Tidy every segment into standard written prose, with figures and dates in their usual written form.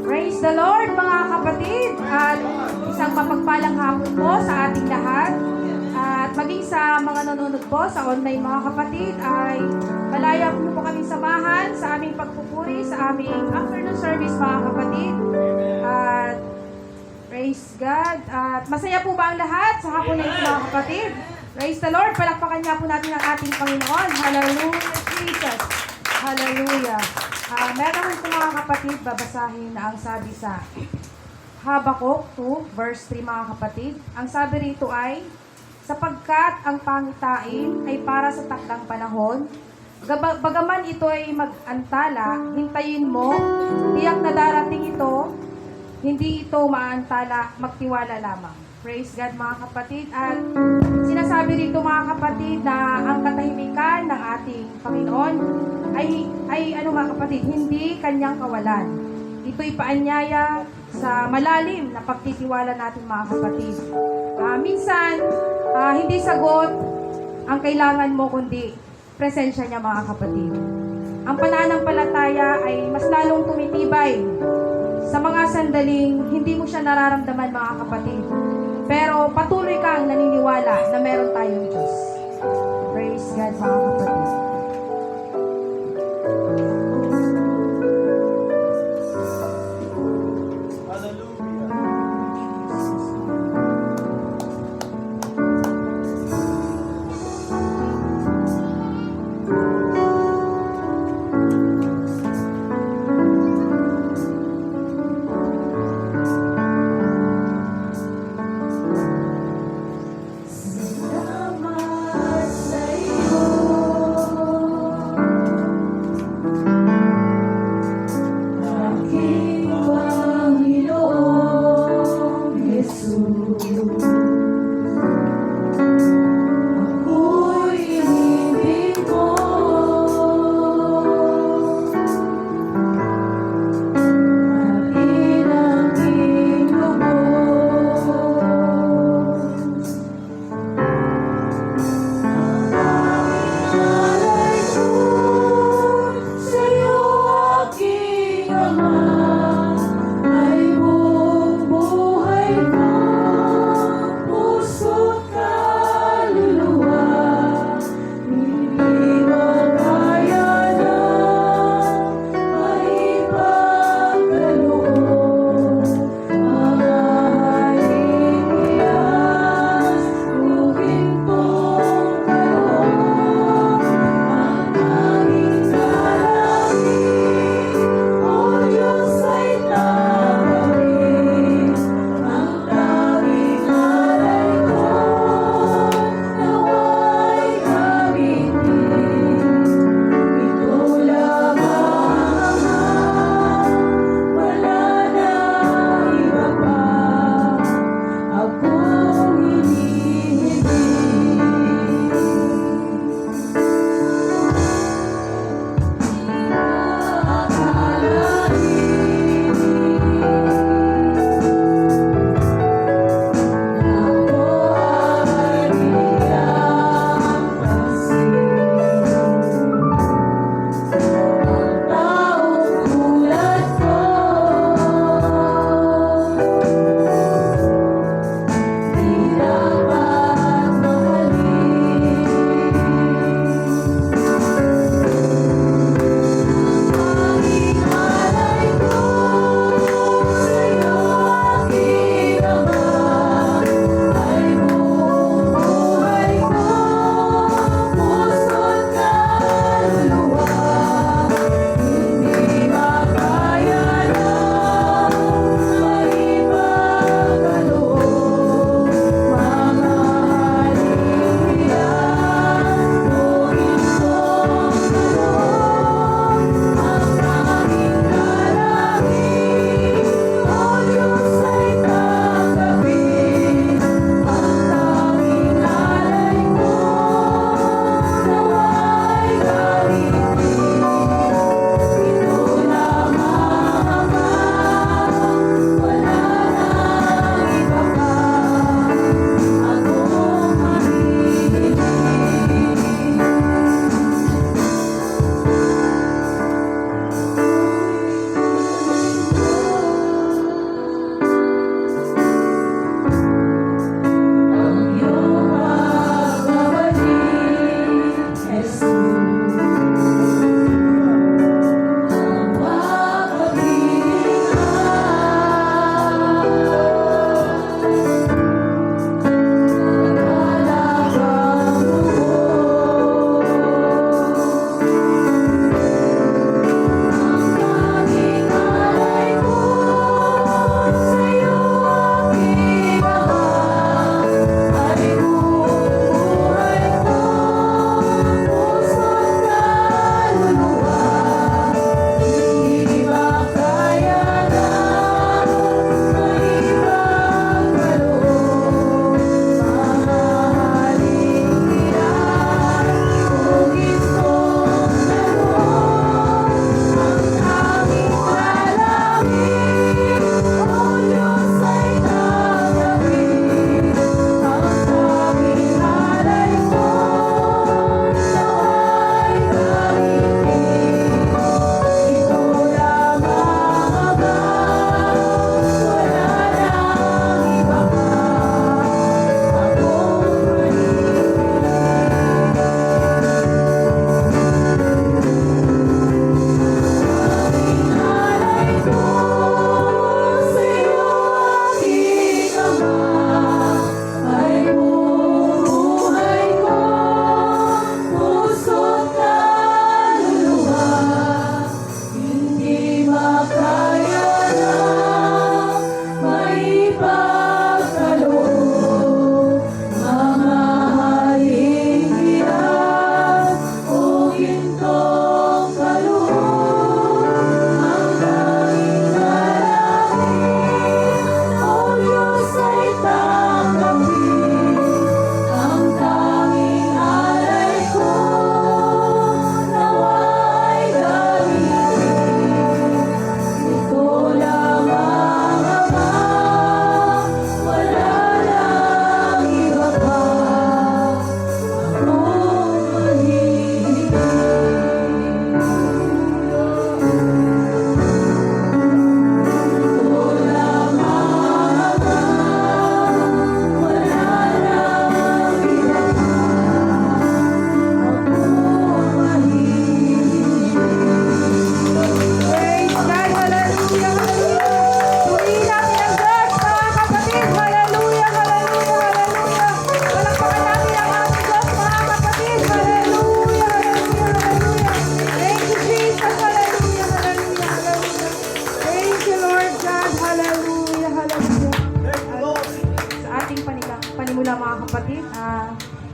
Praise the Lord mga kapatid, at isang mapagpalang hapon po sa ating lahat, at maging sa mga nanonood po sa online mga kapatid ay malaya po kami samahan sa aming pagpupuri sa aming afternoon service mga kapatid. At praise God, at masaya po ba ang lahat sa hapon na ito mga kapatid? Praise the Lord, palakpakan niya po natin ang ating Panginoon. Hallelujah Jesus, hallelujah. Meron po mga kapatid, babasahin na ang sabi sa Habakuk 2, verse 3 mga kapatid. Ang sabi rito ay, sapagkat ang pangitain ay para sa takdang panahon, bagaman ito ay mag-antala, hintayin mo, tiyak na darating ito, hindi ito maantala, magtiwala lamang. Praise God mga kapatid. At sinasabi rito mga kapatid na ang katahimikan ng ating Panginoon ay ano mga kapatid, hindi kanyang kawalan. Ito'y paanyaya sa malalim na pagtitiwala natin mga kapatid. Minsan, hindi sagot ang kailangan mo kundi presensya niya mga kapatid. Ang pananampalataya ay mas lalong tumitibay sa mga sandaling hindi mo siya nararamdaman mga kapatid. Pero patuloy kang naniniwala na meron tayong Diyos. Praise God mga kapatid. Salamat sa'yo.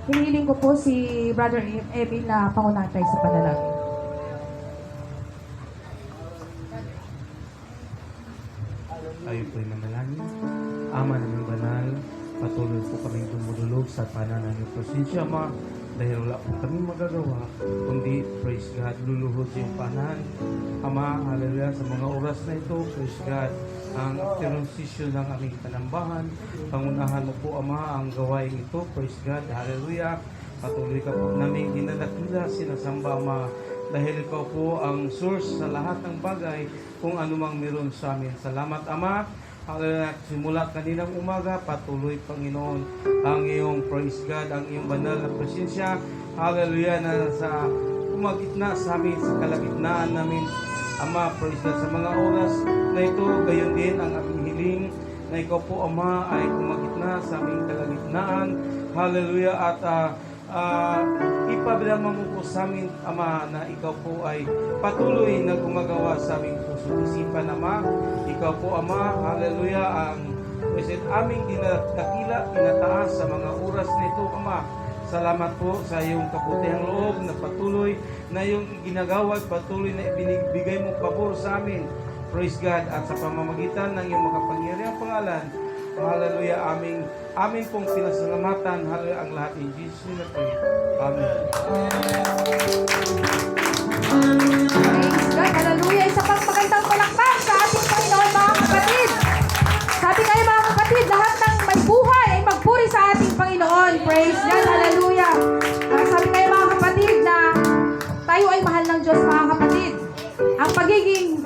hinihiling ko po si Brother Emil na pangunahan tayo sa panalangin. Tayo po'y manalangin. Ama naming banal, patuloy po kaming dumudulog sa pananan ng presensya, Ama, dahil wala po kami magagawa, kundi, praise God, luluhod sa iyong panahan. Ama, hallelujah, sa mga oras na ito, praise God, ang afternoon session ng aming panambahan, pangunahan mo po, Ama, ang gawain ito, praise God, hallelujah. Patuloy ka po namin dinadakila, sinasamba, Ama, dahil ikaw po ang source sa lahat ng bagay kung anumang meron sa amin. Salamat, Ama. Hallelujah. Simula kaninang umaga, patuloy, Panginoon, ang iyong praise God, ang iyong banal na presensya. Hallelujah, na sa umagitna sa amin, sa kalagitnaan namin. Ama, praise God, sa mga oras na ito, gayon din ang aming hiling na ikaw po, Ama, ay umagitna sa aming kalagitnaan. Hallelujah. At ipabilama mo po sa amin, Ama, na ikaw po ay patuloy na gumagawa sa aming puso isipan, Ama. Ikaw po, Ama, hallelujah, ang aming dinakila, tinataas sa mga oras na ito, Ama. Salamat po sa iyong kabutihang loob na patuloy na iyong ginagawa, patuloy na ibinibigay mong pabor sa amin. Praise God. At sa pamamagitan ng iyong makapangyarihang pangalan, hallelujah, aming pong pinasalamatan, hallelujah, ang lahat in Jesus' name na pray. Amen. Praise God, hallelujah. Isa pang magandang palakpak sa ating Panginoon, mga kapatid. Sabi ngayon, mga kapatid, lahat ng may buhay ay magpuri sa ating Panginoon. Praise God, hallelujah. Sabi ngayon, mga kapatid, na tayo ay mahal ng Diyos, mga kapatid. Ang pagiging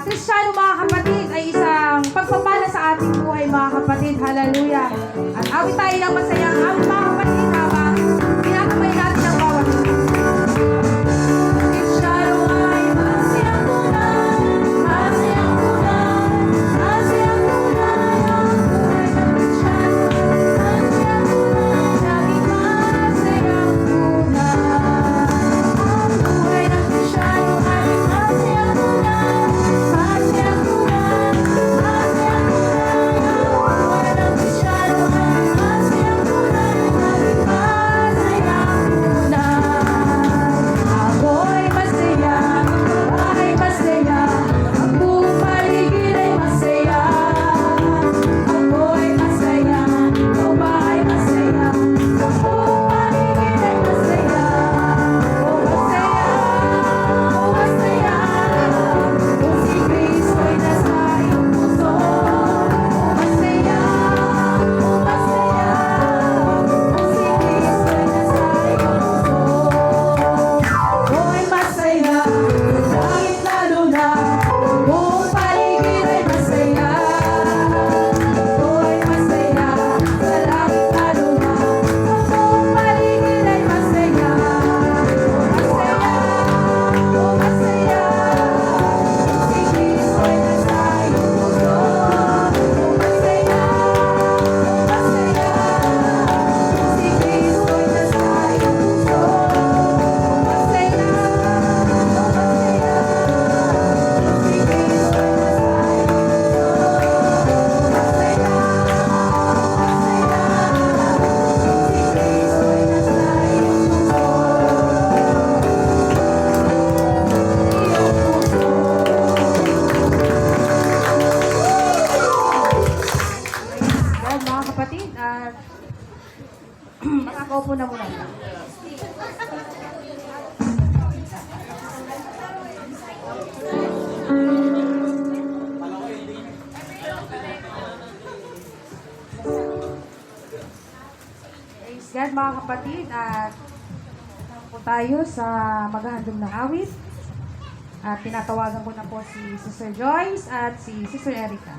Kristiyano, mga kapatid, ay isang pagpapala sa ating buhay, mga kapatid. Hallelujah. At awit tayo ng masayang awit, mga kapatid, habang pinakamay natin ang bawat Kristiyano ay masayang tunay, masayang tunay, masayang tunay, ang buhay ng Kristiyano ay masayang tunay, naging masayang tunay. Ang buhay ng Kristiyano ay masayang tunay, masayang tunay, masayang tunay, ang buhay ng Kristiyano ay masayang tunay, naging masayang tunay. Ako'y masaya, ay masaya, ang buong paligid ay masaya. Ako'y masaya, ikaw ba ay masaya, ang buong paligid ay masaya. Oh masaya, oh masaya, kung si Kristo'y nasa iyong puso. Oh masaya, oh masaya, kung si Kristo'y nasa iyong puso. Ako'y masaya, sa langit lalo na, ang buong paligid ay masaya. Ako'y masaya, sa langit lalo na, ang buong paligid ay masaya. Oh masaya, si Kristo'y nasa iyong puso. Oh masaya, si Kristo'y nasa iyong puso. Yan, mga kapatid, at makakaupo na muna. Praise God, mga kapatid, at po tayo sa maghahandog ng awit. At tinatawagan ko na po si Sister Joyce at si Sister Erica.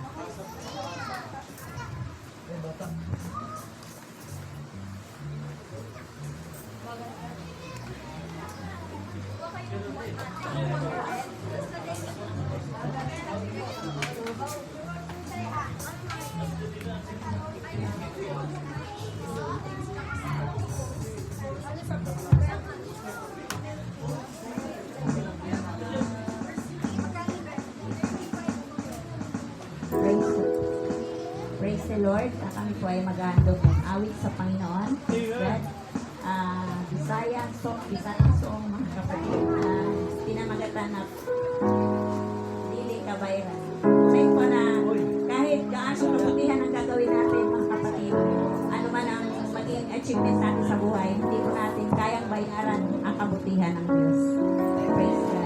Praise the Lord. At kami po ay maghahandog ng awit sa Panginoon. Praise God. puso, bisan puso mga kapatid, pinamagatan na dili kabayaran. Say ko na kahit gaano kabutihan ang gagawin natin mga kapatid, ano man ang maging achievement natin sa buhay, hindi ko natin kayang bayaran ang kabutihan ng Diyos. Praise God.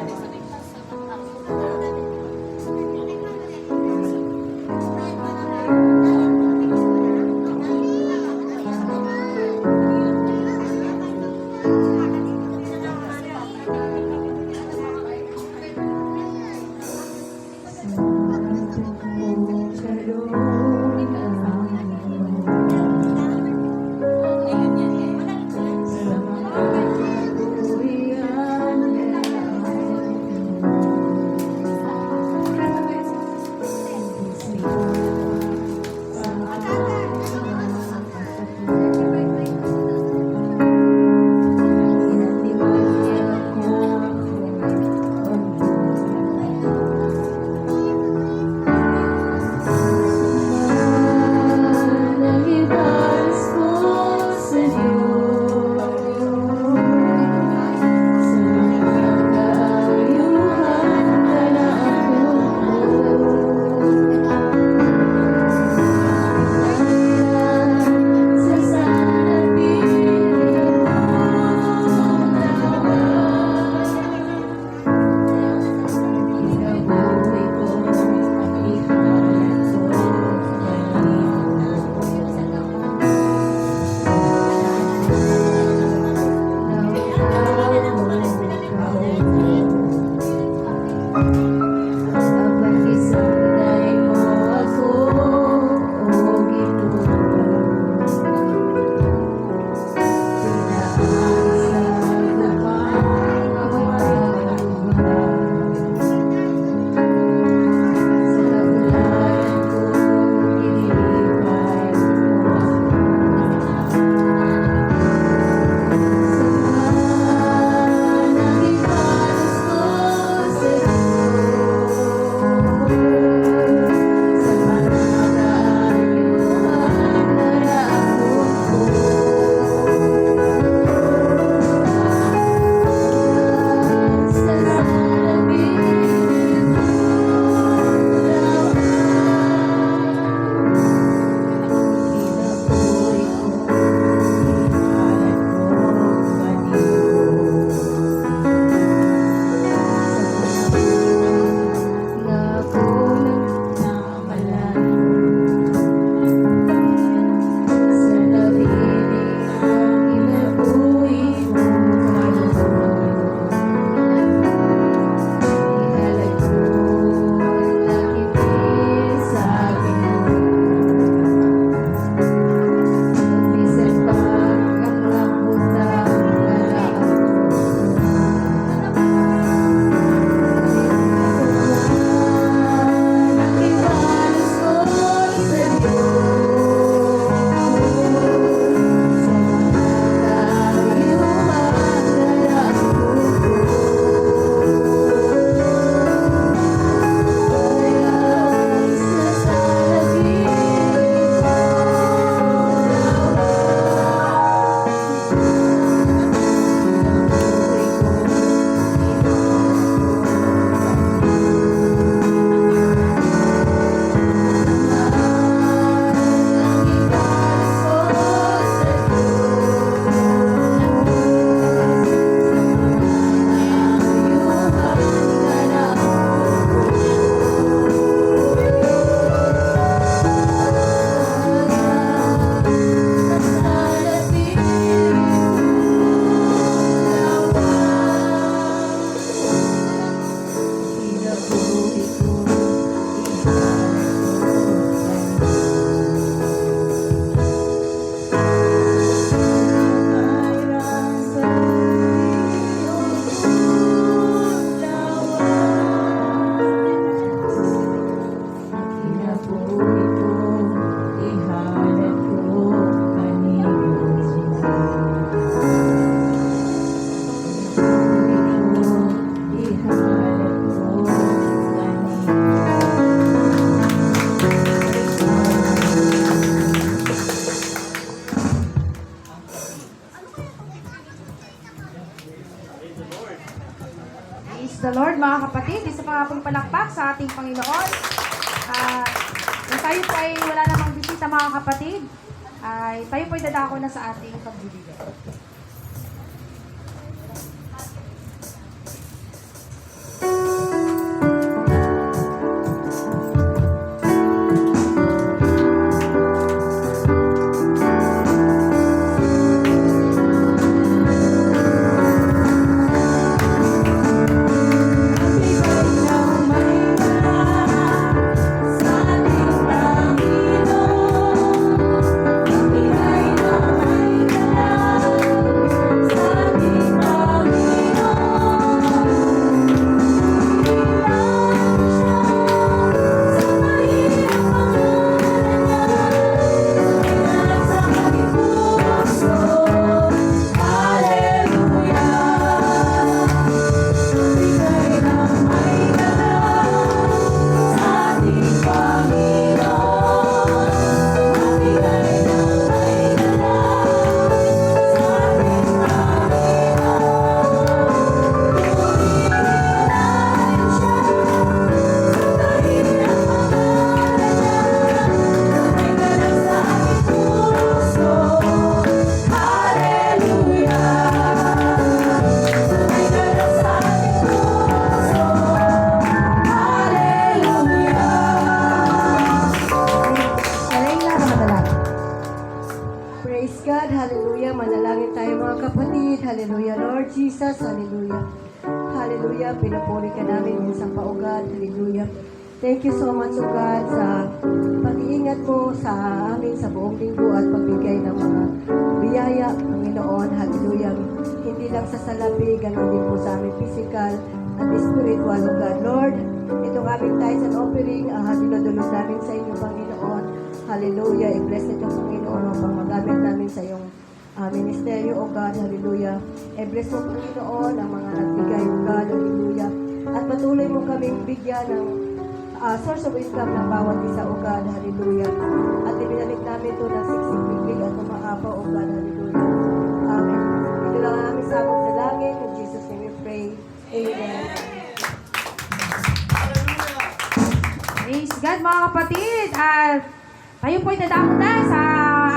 the Lord, mga kapatid. Isa pa nga pong palakpak sa ating Panginoon. Kung tayo po ay wala namang bisita, mga kapatid, ay tayo po ay dadako na sa ating pagbibigay. Praise God, hallelujah. Manalangin tayo mga kapatid. Hallelujah, Lord Jesus, hallelujah. Hallelujah, pinupuri ka namin minsan pa, O God. Hallelujah. Thank you so much, O God, sa pag-iingat mo sa amin sa buong linggo at pagbigay ng mga biyaya, Panginoon. Hallelujah. Hindi lang sa salapi, ganun din po sa amin physical at spiritual, O God. Lord, itong aming tithes and offering, dinodulog namin sa inyo, Panginoon. Hallelujah. I-bless ito, Panginoon, upang magamit namin sa iyong ministeryo, O God. Hallelujah. I-bless mo, Panginoon, ang mga nagbigay, O God. Hallelujah. At patuloy mo kaming bigyan ng source of income ng bawat isa, O God. Hallelujah. At ibinalik namin ito ng siksik-biglig at umaapaw, O God. Hallelujah. Amen. Ito lang ang aming sabog na langit. In Jesus' name we pray. Amen. Praise God, mga kapatid. At tayo po'y dadako na sa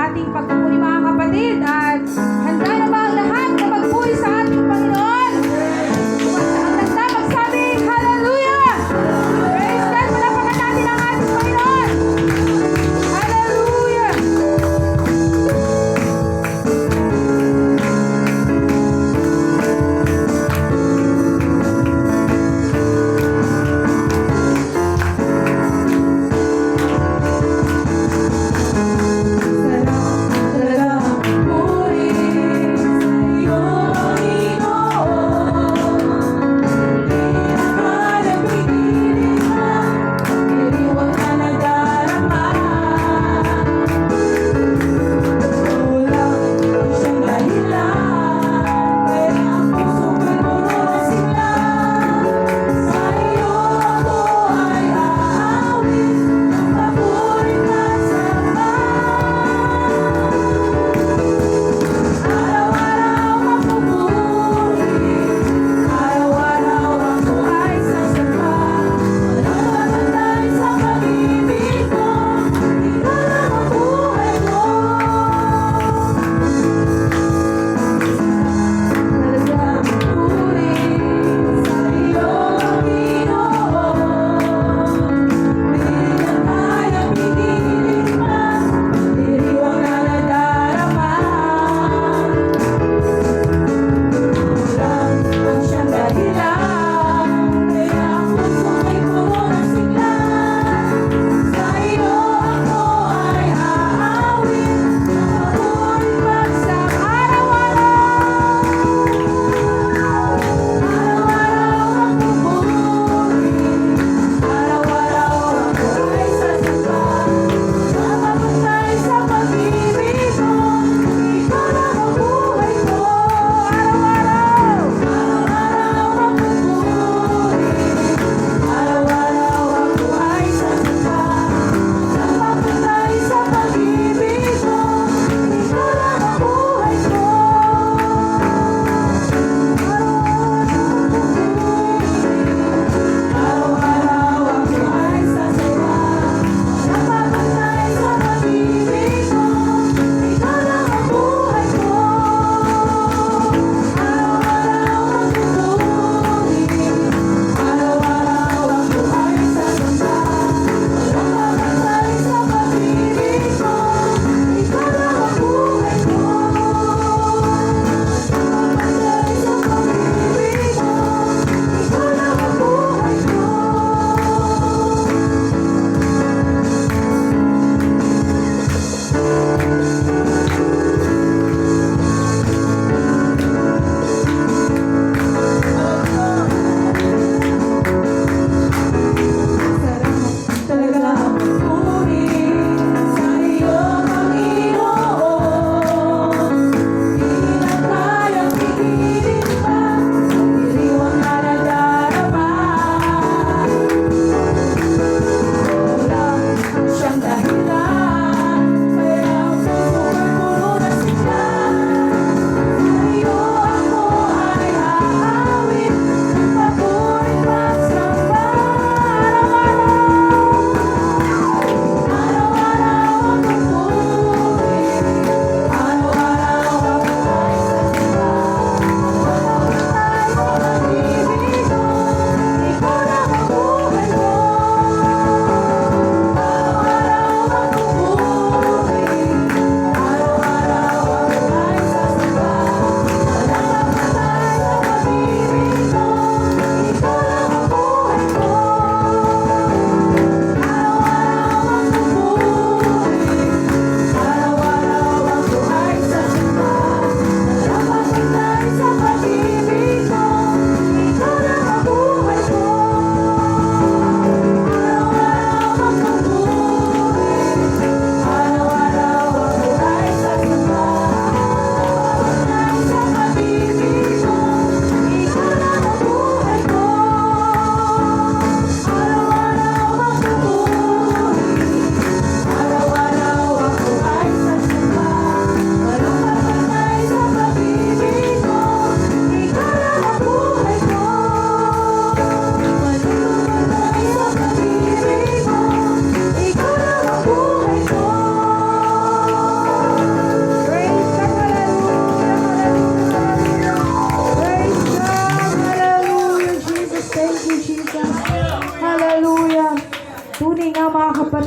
ating pagpupuri, mga kapatid. At handa na ba ang lahat na magpuri sa ating Panginoon? Ang handa magsabi, hallelujah! Praise God, palapakan natin ang ating Panginoon. Hallelujah! Puri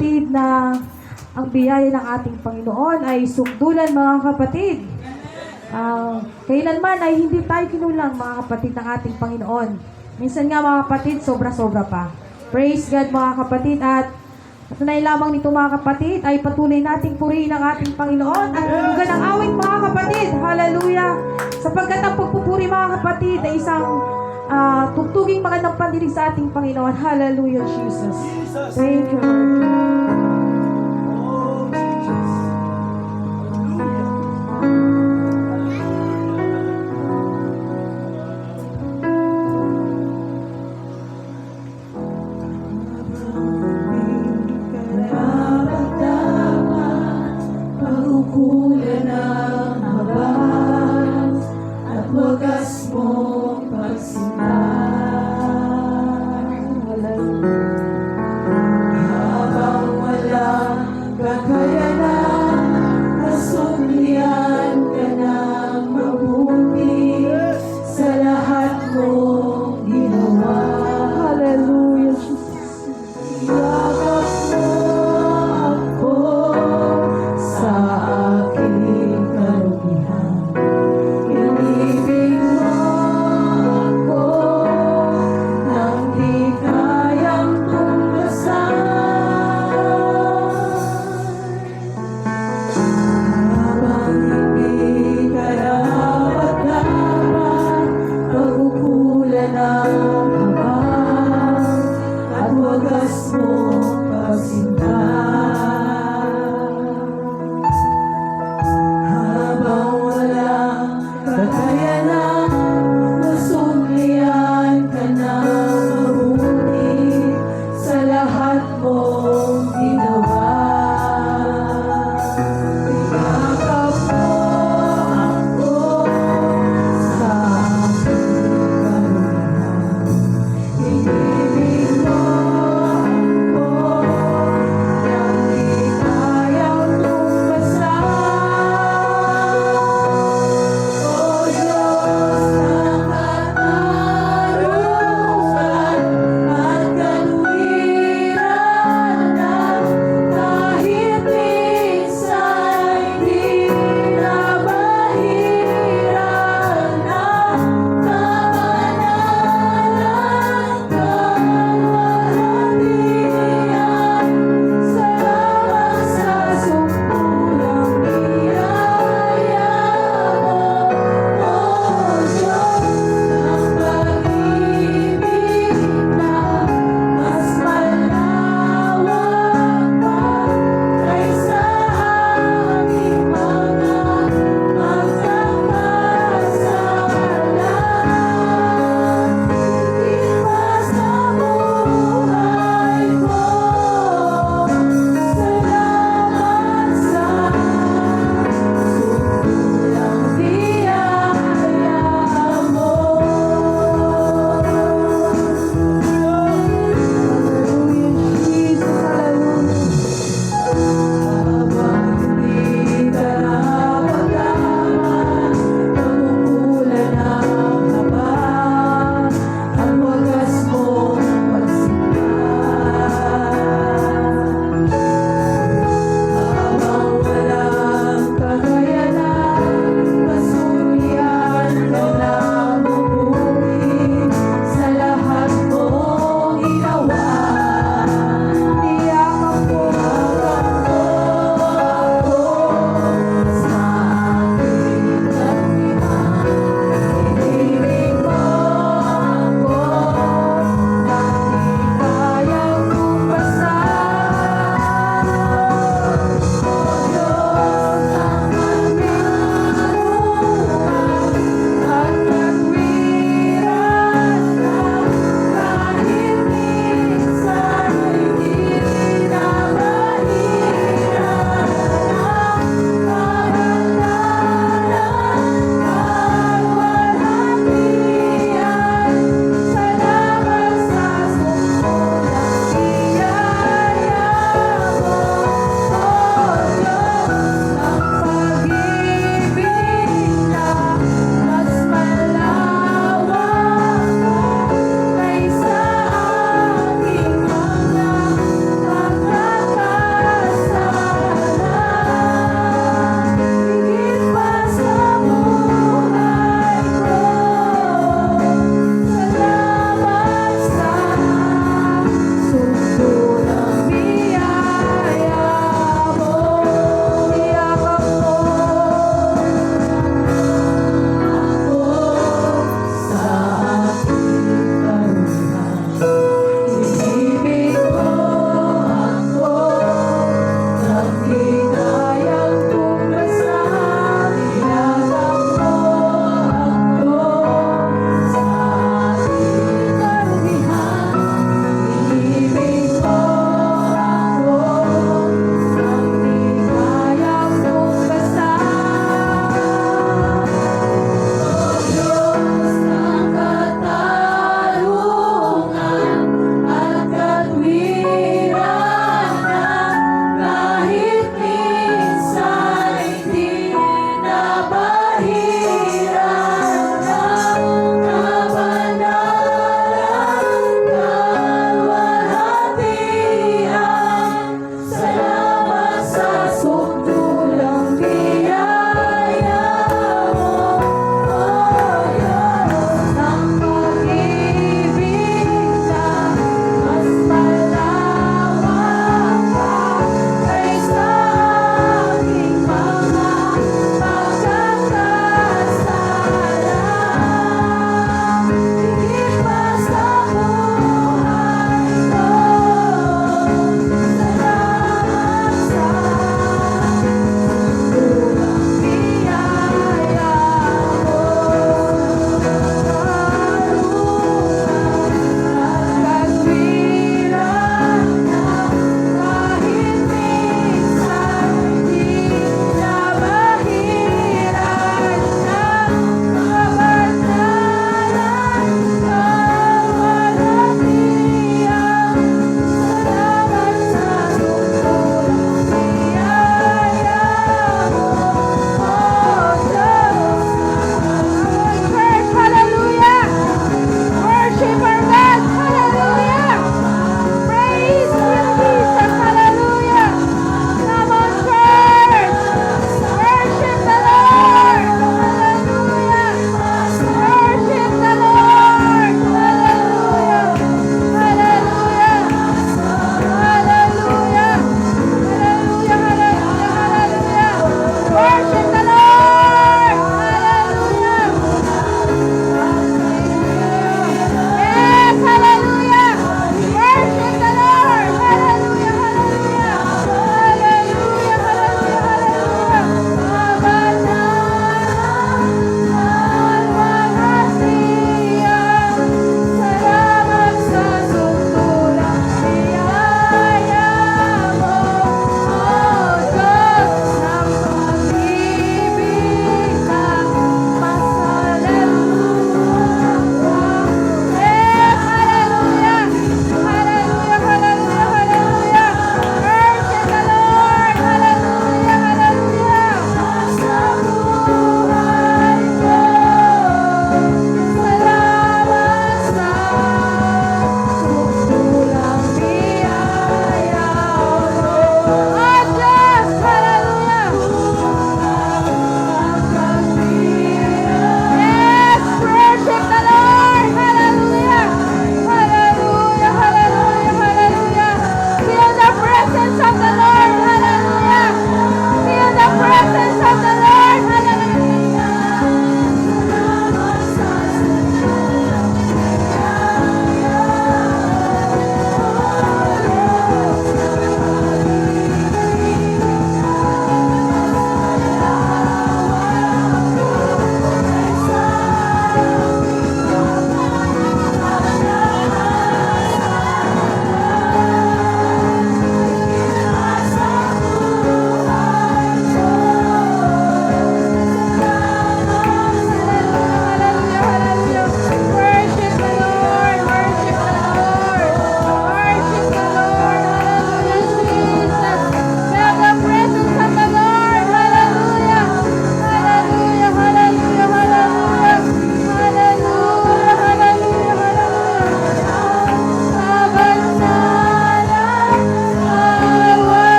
kapatid, na ang biyaya ng ating Panginoon ay sukdulan, mga kapatid. Kailanman ay hindi tayo kinulang, mga kapatid, ng ating Panginoon. Minsan nga, mga kapatid, sobra-sobra pa. Praise God, mga kapatid. At tunay lamang nito, mga kapatid, ay patuloy nating purihin ang ating Panginoon at bugan ng awit, mga kapatid. Hallelujah! Sapagkat ang pagpupuri, mga kapatid, ay isang tugtuging magandang pandinig sa ating Panginoon. Hallelujah, Jesus. Thank you, Lord. Hallelujah, Jesus. Inibig mo ako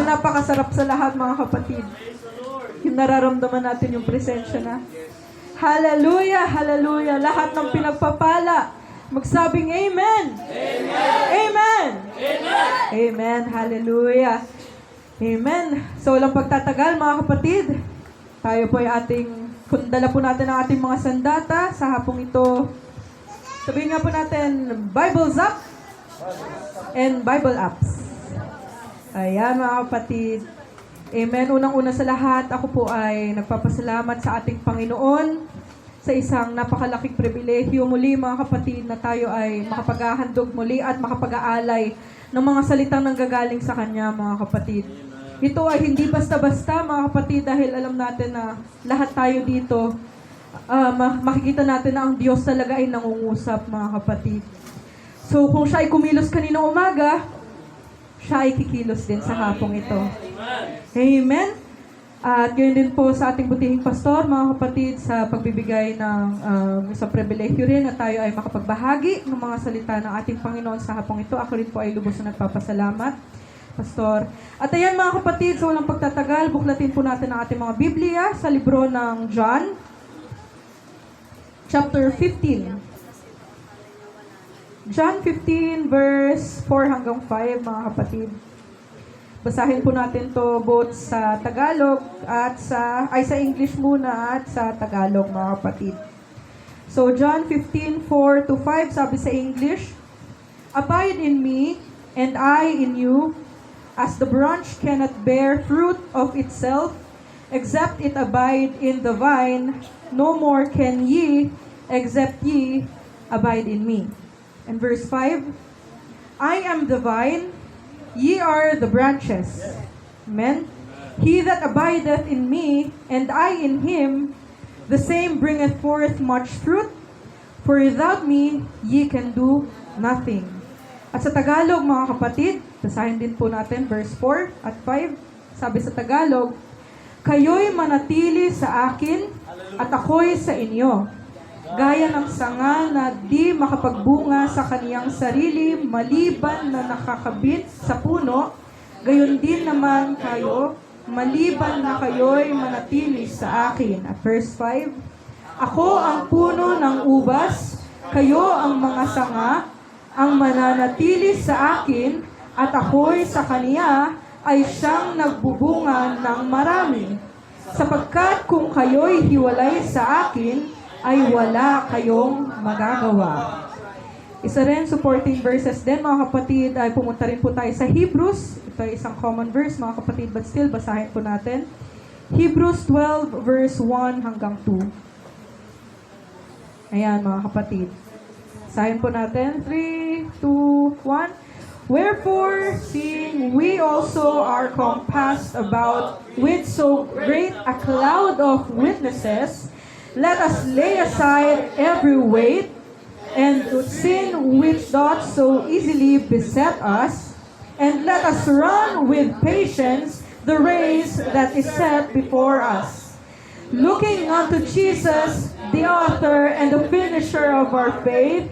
napakasarap sa lahat mga kapatid. Yung nararamdaman natin yung presensya na. Hallelujah, hallelujah. Lahat ng pinagpapala, magsabing amen. Amen. Amen. Amen. Amen. Hallelujah. Amen. So walang pagtatagal mga kapatid. Tayo po ay dala po natin ang ating mga sandata sa hapong ito. Sabihin nga po natin, Bible Zap and Bible Apps. Ayan mga kapatid. Amen. Unang-una sa lahat, ako po ay nagpapasalamat sa ating Panginoon sa isang napakalaking pribilehyo muli mga kapatid na tayo ay makapaghahandog muli at makapag-aalay ng mga salitang nanggagaling sa Kanya mga kapatid. Ito ay hindi basta-basta mga kapatid dahil alam natin na lahat tayo dito makikita natin na ang Diyos talaga ay nangungusap mga kapatid. So kung siya ay kumilos kanina umaga, siya ay kikilos din sa hapong ito. Amen. At yun din po sa ating butihing pastor, mga kapatid, sa pagbibigay ng sa pribilehyo rin na tayo ay makapagbahagi ng mga salita ng ating Panginoon sa hapong ito. Ako rin po ay lubos na nagpapasalamat, Pastor. At ayan mga kapatid, sa walang pagtatagal, buklatin po natin ang ating mga Biblia sa libro ng John, chapter 15. John 15 verse 4 hanggang 5 mga kapatid. Basahin po natin to both sa Tagalog at sa English muna at sa Tagalog mga kapatid. So John 15:4 to 5 sabi sa English, "Abide in me and I in you, as the branch cannot bear fruit of itself except it abide in the vine, no more can ye except ye abide in me." And verse 5, "I am the vine, ye are the branches." Amen. "He that abideth in me, and I in him, the same bringeth forth much fruit, for without me ye can do nothing." At sa Tagalog, mga kapatid, basahin din po natin verse 4 at 5. Sabi sa Tagalog, "Kayo'y manatili sa akin, at ako'y sa inyo. Gaya ng sanga na di makapagbunga sa kaniyang sarili maliban na nakakabit sa puno, gayon din naman kayo, maliban na kayo'y manatili sa akin." At verse 5, "Ako ang puno ng ubas, kayo ang mga sanga, ang mananatili sa akin, at ako'y sa kaniya, ay siyang nagbubunga ng marami. Sapagkat kung kayo'y hiwalay sa akin, ay wala kayong magagawa." Isa rin, supporting verses din mga kapatid, ay pumunta rin po tayo sa Hebrews. Ito ay isang common verse mga kapatid, but still, basahin po natin. Hebrews 12 verse 1 hanggang 2. Ayan mga kapatid. Basahin po natin. 3, 2, 1. "Wherefore, seeing we also are compassed about with so great a cloud of witnesses, let us lay aside every weight and the sin which doth so easily beset us, and let us run with patience the race that is set before us, looking unto Jesus, the author and the finisher of our faith,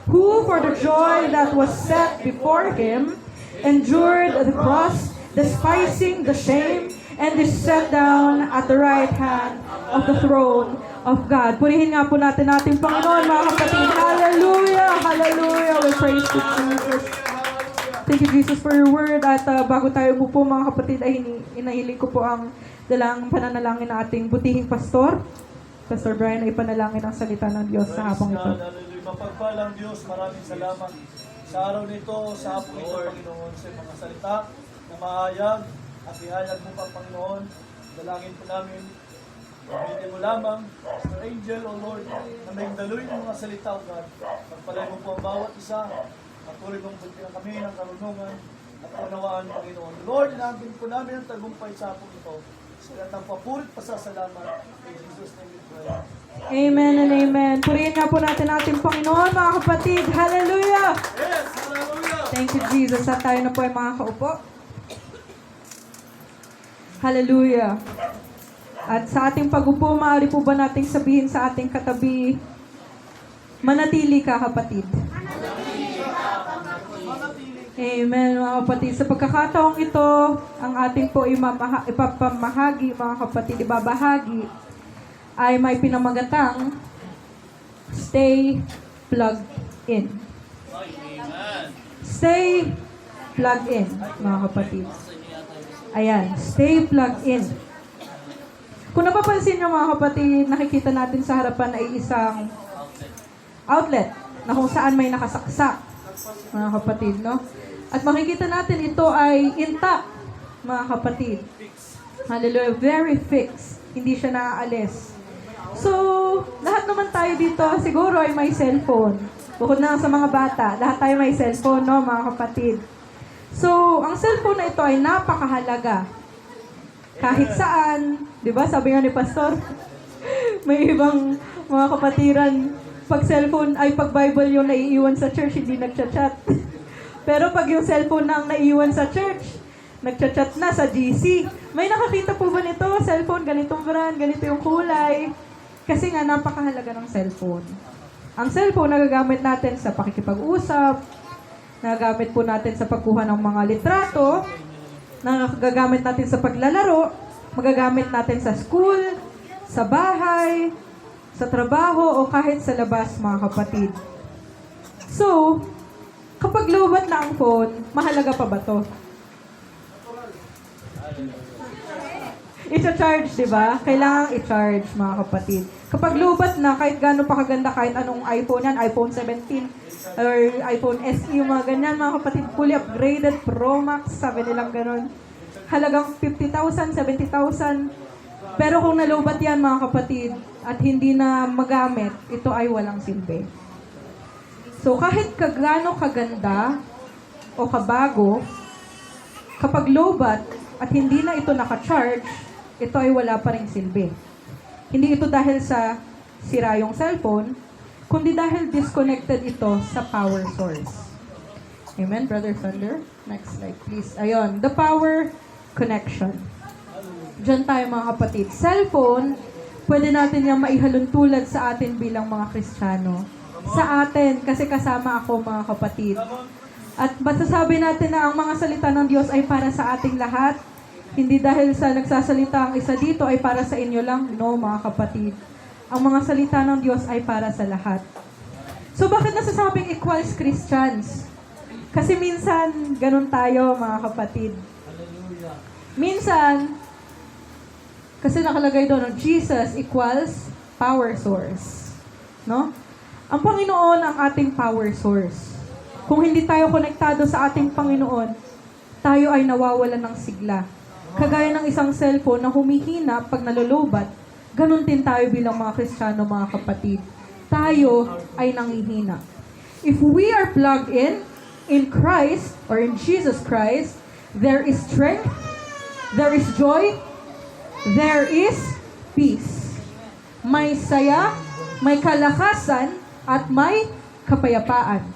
who for the joy that was set before him endured the cross, despising the shame, and is set down at the right hand of the throne of God." Purihin nga po natin ating Panginoon, mga kapatid. Hallelujah! Hallelujah! We praise you, Jesus. Thank you, Jesus, for your word. At bago tayo po mga kapatid, ay inahiling ko po ang dalang pananalangin na ating butihing pastor. Pastor Brian ay panalangin ang salita ng Diyos sa hapong ito. Hallelujah. Mapagpalang Diyos, maraming salamat sa araw nito, sa hapong ito, Panginoon, sa mga salita na mahayag at ihayag mo pa, Panginoon. Dalangin po namin, gamitin mo lamang, Mr. Angel, O Lord, na may daluin ng mga salita, O God. Pagpalay mo po ang bawat isa, patuloy mong buntihan kami ng karunungan at kaunawaan, Panginoon. Lord, inaangkin po namin ang tagumpay sa hapong ito. Sa lahat ng papurit pasasalamat, in Jesus' name we pray. Amen and amen. Purihin nga po natin ating Panginoon, mga kapatid. Hallelujah! Yes! Hallelujah! Thank you, Jesus. At tayo na po ay makakaupo. Hallelujah! At sa ating pag-upo, maaari po ba nating sabihin sa ating katabi, manatili ka, kapatid. Amen, mga kapatid. Sa pagkakataong ito, ang ating po ipapamahagi, mga kapatid, ibabahagi, ay may pinamagatang Stay Plugged In. Stay plugged in, mga kapatid. Ayan, stay plugged in. Kung napapansin nyo, mga kapatid, nakikita natin sa harapan ay isang outlet na kung saan may nakasaksak, mga kapatid, no? At makikita natin ito ay intact, mga kapatid. Hallelujah, very fixed. Hindi siya naaalis. So, lahat naman tayo dito siguro ay may cellphone. Bukod na sa mga bata, lahat tayo may cellphone, no, mga kapatid. So, ang cellphone na ito ay napakahalaga. Kahit saan, di ba? Sabi nga ni Pastor, may ibang mga kapatiran, pag cellphone ay pag Bible yung naiiwan sa church, hindi nagchat-chat. Pero pag yung cellphone na ang naiiwan sa church, nagchat-chat na sa GC. May nakakita po ba nito? Cellphone, ganitong brand, ganito yung kulay. Kasi nga, napakahalaga ng cellphone. Ang cellphone, nagagamit natin sa pakikipag-usap, nagagamit po natin sa pagkuha ng mga litrato, nagagamit natin sa paglalaro, magagamit natin sa school, sa bahay, sa trabaho, o kahit sa labas, mga kapatid. So, kapag lobat na ang phone, mahalaga pa ba to? I-charge, di ba? Kailangang i-charge, mga kapatid. Kapag lobat na, kahit gano'n pa kaganda, kahit anong iPhone yan, iPhone 17, or iPhone SE, yung mga ganyan, mga kapatid, fully upgraded, Pro Max, sabi nilang gano'n. Halagang 50,000, 70,000. Pero kung nalobat yan, mga kapatid, at hindi na magamit, ito ay walang silbi. So, kahit kagano kaganda o kabago, kapag lobat at hindi na ito naka-charge, ito ay wala pa ring silbi. Hindi ito dahil sa sira yung cellphone, kundi dahil disconnected ito sa power source. Amen, Brother Thunder? Next slide, please. Ayun, the power connection. Diyan tayo, mga kapatid. Cellphone, pwede natin yung maihaluntulad sa atin bilang mga Kristiyano. Sa atin, kasi kasama ako, mga kapatid. At masasabi natin na ang mga salita ng Diyos ay para sa ating lahat. Hindi dahil sa nagsasalita ang isa dito ay para sa inyo lang. No, mga kapatid. Ang mga salita ng Diyos ay para sa lahat. So, bakit nasasabing equals Christians? Kasi minsan, ganun tayo, mga kapatid. Minsan, kasi nakalagay doon, Jesus equals power source. No? Ang Panginoon ang ating power source. Kung hindi tayo konektado sa ating Panginoon, tayo ay nawawalan ng sigla. Kagaya ng isang cellphone na humihina pag nalulubat, ganun din tayo bilang mga Kristiyano, mga kapatid. Tayo ay nanghihina. If we are plugged in Christ, or in Jesus Christ, there is strength, there is joy, there is peace. May saya, may kalakasan, at may kapayapaan.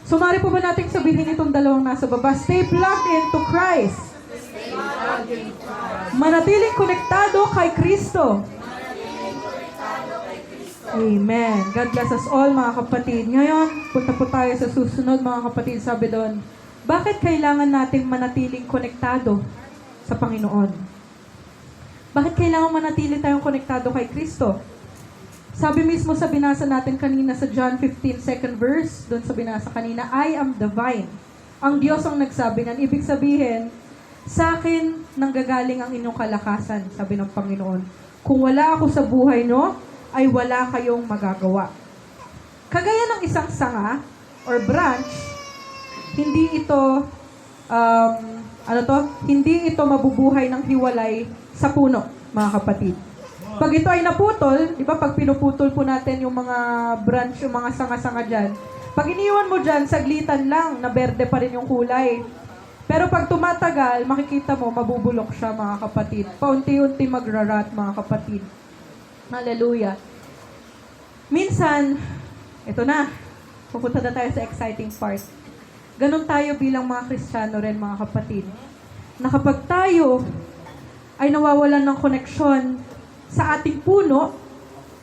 So, maaari po ba nating sabihin itong dalawang nasa baba? Stay plugged into Christ. Manatiling konektado kay Kristo. Amen. God bless us all, mga kapatid. Ngayon, punta po tayo sa susunod, mga kapatid. Sabi doon, bakit kailangan nating manatiling konektado sa Panginoon? Bakit kailangan manatili tayong konektado kay Kristo? Sabi mismo sa binasa natin kanina sa John 15, second verse, doon sa binasa kanina, I am the vine. Ang Diyos ang nagsabi nan. Ibig sabihin, sa akin nanggagaling ang inyong kalakasan, sabi ng Panginoon. Kung wala ako sa buhay nyo, ay wala kayong magagawa. Kagaya ng isang sanga or branch, hindi ito hindi ito mabubuhay ng hiwalay sa puno, mga kapatid. Pag ito ay naputol, di ba, pag pinuputol po natin yung mga branch, yung mga sanga-sanga dyan, pag iniwan mo dyan, saglitan lang, na berde pa rin yung kulay. Pero pag tumatagal, makikita mo, mabubulok siya, mga kapatid. Paunti-unti magrarat, mga kapatid. Hallelujah. Minsan, ito na, pupunta na tayo sa exciting part. Ganon tayo bilang mga Kristiyano rin, mga kapatid. Na kapag tayo ay nawawalan ng koneksyon sa ating puno,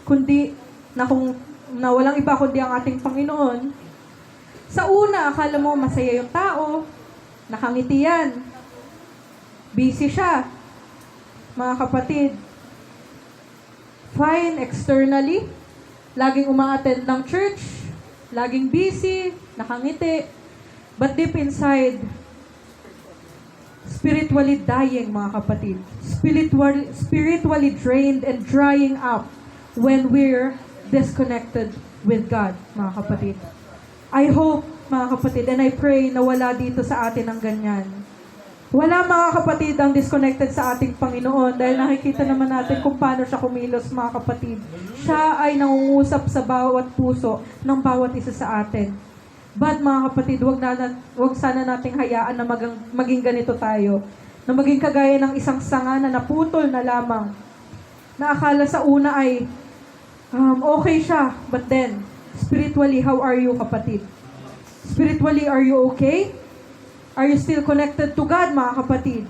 kundi na kung na walang iba kundi ang ating Panginoon, Sa una, akala mo masaya yung tao, nakangiti yan. Busy siya. Mga kapatid, fine externally, laging umaattend ng church, laging busy, nakangiti, but deep inside, spiritually dying, mga kapatid. Spiritually drained and drying up when we're disconnected with God, mga kapatid. I hope, mga kapatid, and I pray na wala dito sa atin ang ganyan. Wala, mga kapatid, ang disconnected sa ating Panginoon dahil nakikita naman natin kung paano siya kumilos, mga kapatid. Siya ay nangungusap sa bawat puso ng bawat isa sa atin. But, mga kapatid, wag sana nating hayaan na maging ganito tayo. Na maging kagaya ng isang sanga na naputol na lamang. Na akala sa una ay okay siya, but then, spiritually, how are you, kapatid? Spiritually, are you okay? Are you still connected to God, mga kapatid?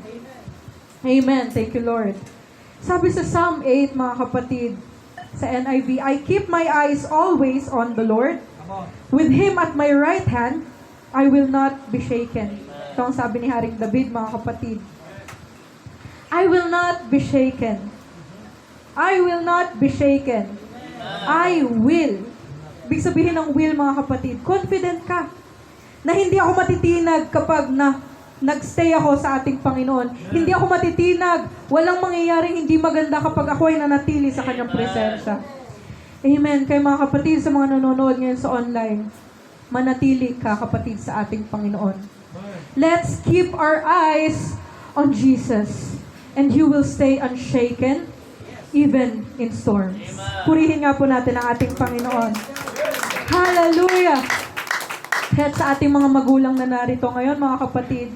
Amen. Thank you, Lord. Sabi sa Psalm 8, mga kapatid, sa NIV, I keep my eyes always on the Lord. With Him at my right hand, I will not be shaken. Ito ang sabi ni Haring David, mga kapatid. I will not be shaken. I will not be shaken. I will. Ibig sabihin ng will, mga kapatid, confident ka na hindi ako matitinag kapag nagstay ako sa ating Panginoon. Hindi ako matitinag. Walang mangyayaring hindi maganda kapag ako ay nanatili sa Kanyang presensya. Amen. Kaya mga kapatid, sa mga nanonood ngayon sa online, manatili ka, kapatid, sa ating Panginoon. Let's keep our eyes on Jesus, and He will stay unshaken even in storms. Purihin nga po natin ang ating Panginoon. Hallelujah! At sa ating mga magulang na narito ngayon, mga kapatid,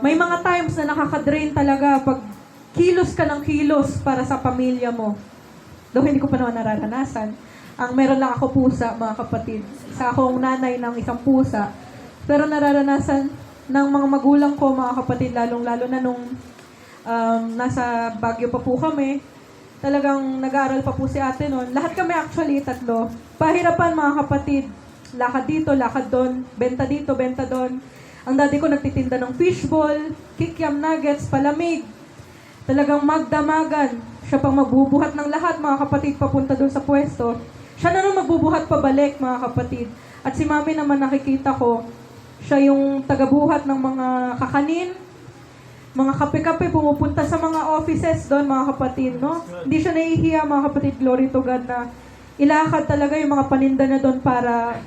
may mga times na nakaka-drain talaga pag kilos ka ng kilos para sa pamilya mo. Though hindi ko pa naman nararanasan. Ang meron lang ako pusa, mga kapatid. Sa akong nanay ng isang pusa. Pero nararanasan ng mga magulang ko, mga kapatid, lalong-lalo na nung nasa Baguio pa po kami. Talagang nag-aaral pa po si ate noon. Lahat kami actually, 3. Pahirapan, mga kapatid. Lakad dito, lakad doon. Benta dito, benta doon. Ang daddy ko nagtitinda ng fishball, kikiam nuggets, palamig. Talagang magdamagan. Siya pang magbubuhat ng lahat, mga kapatid, papunta doon sa pwesto. Siya na nung magbubuhat pabalik, mga kapatid. At si mami naman nakikita ko, siya yung tagabuhat ng mga kakanin, mga kape-kape, pumupunta sa mga offices doon, mga kapatid, no? Hindi siya nahihiya, mga kapatid, glory to God, na ilakad talaga yung mga paninda na doon para,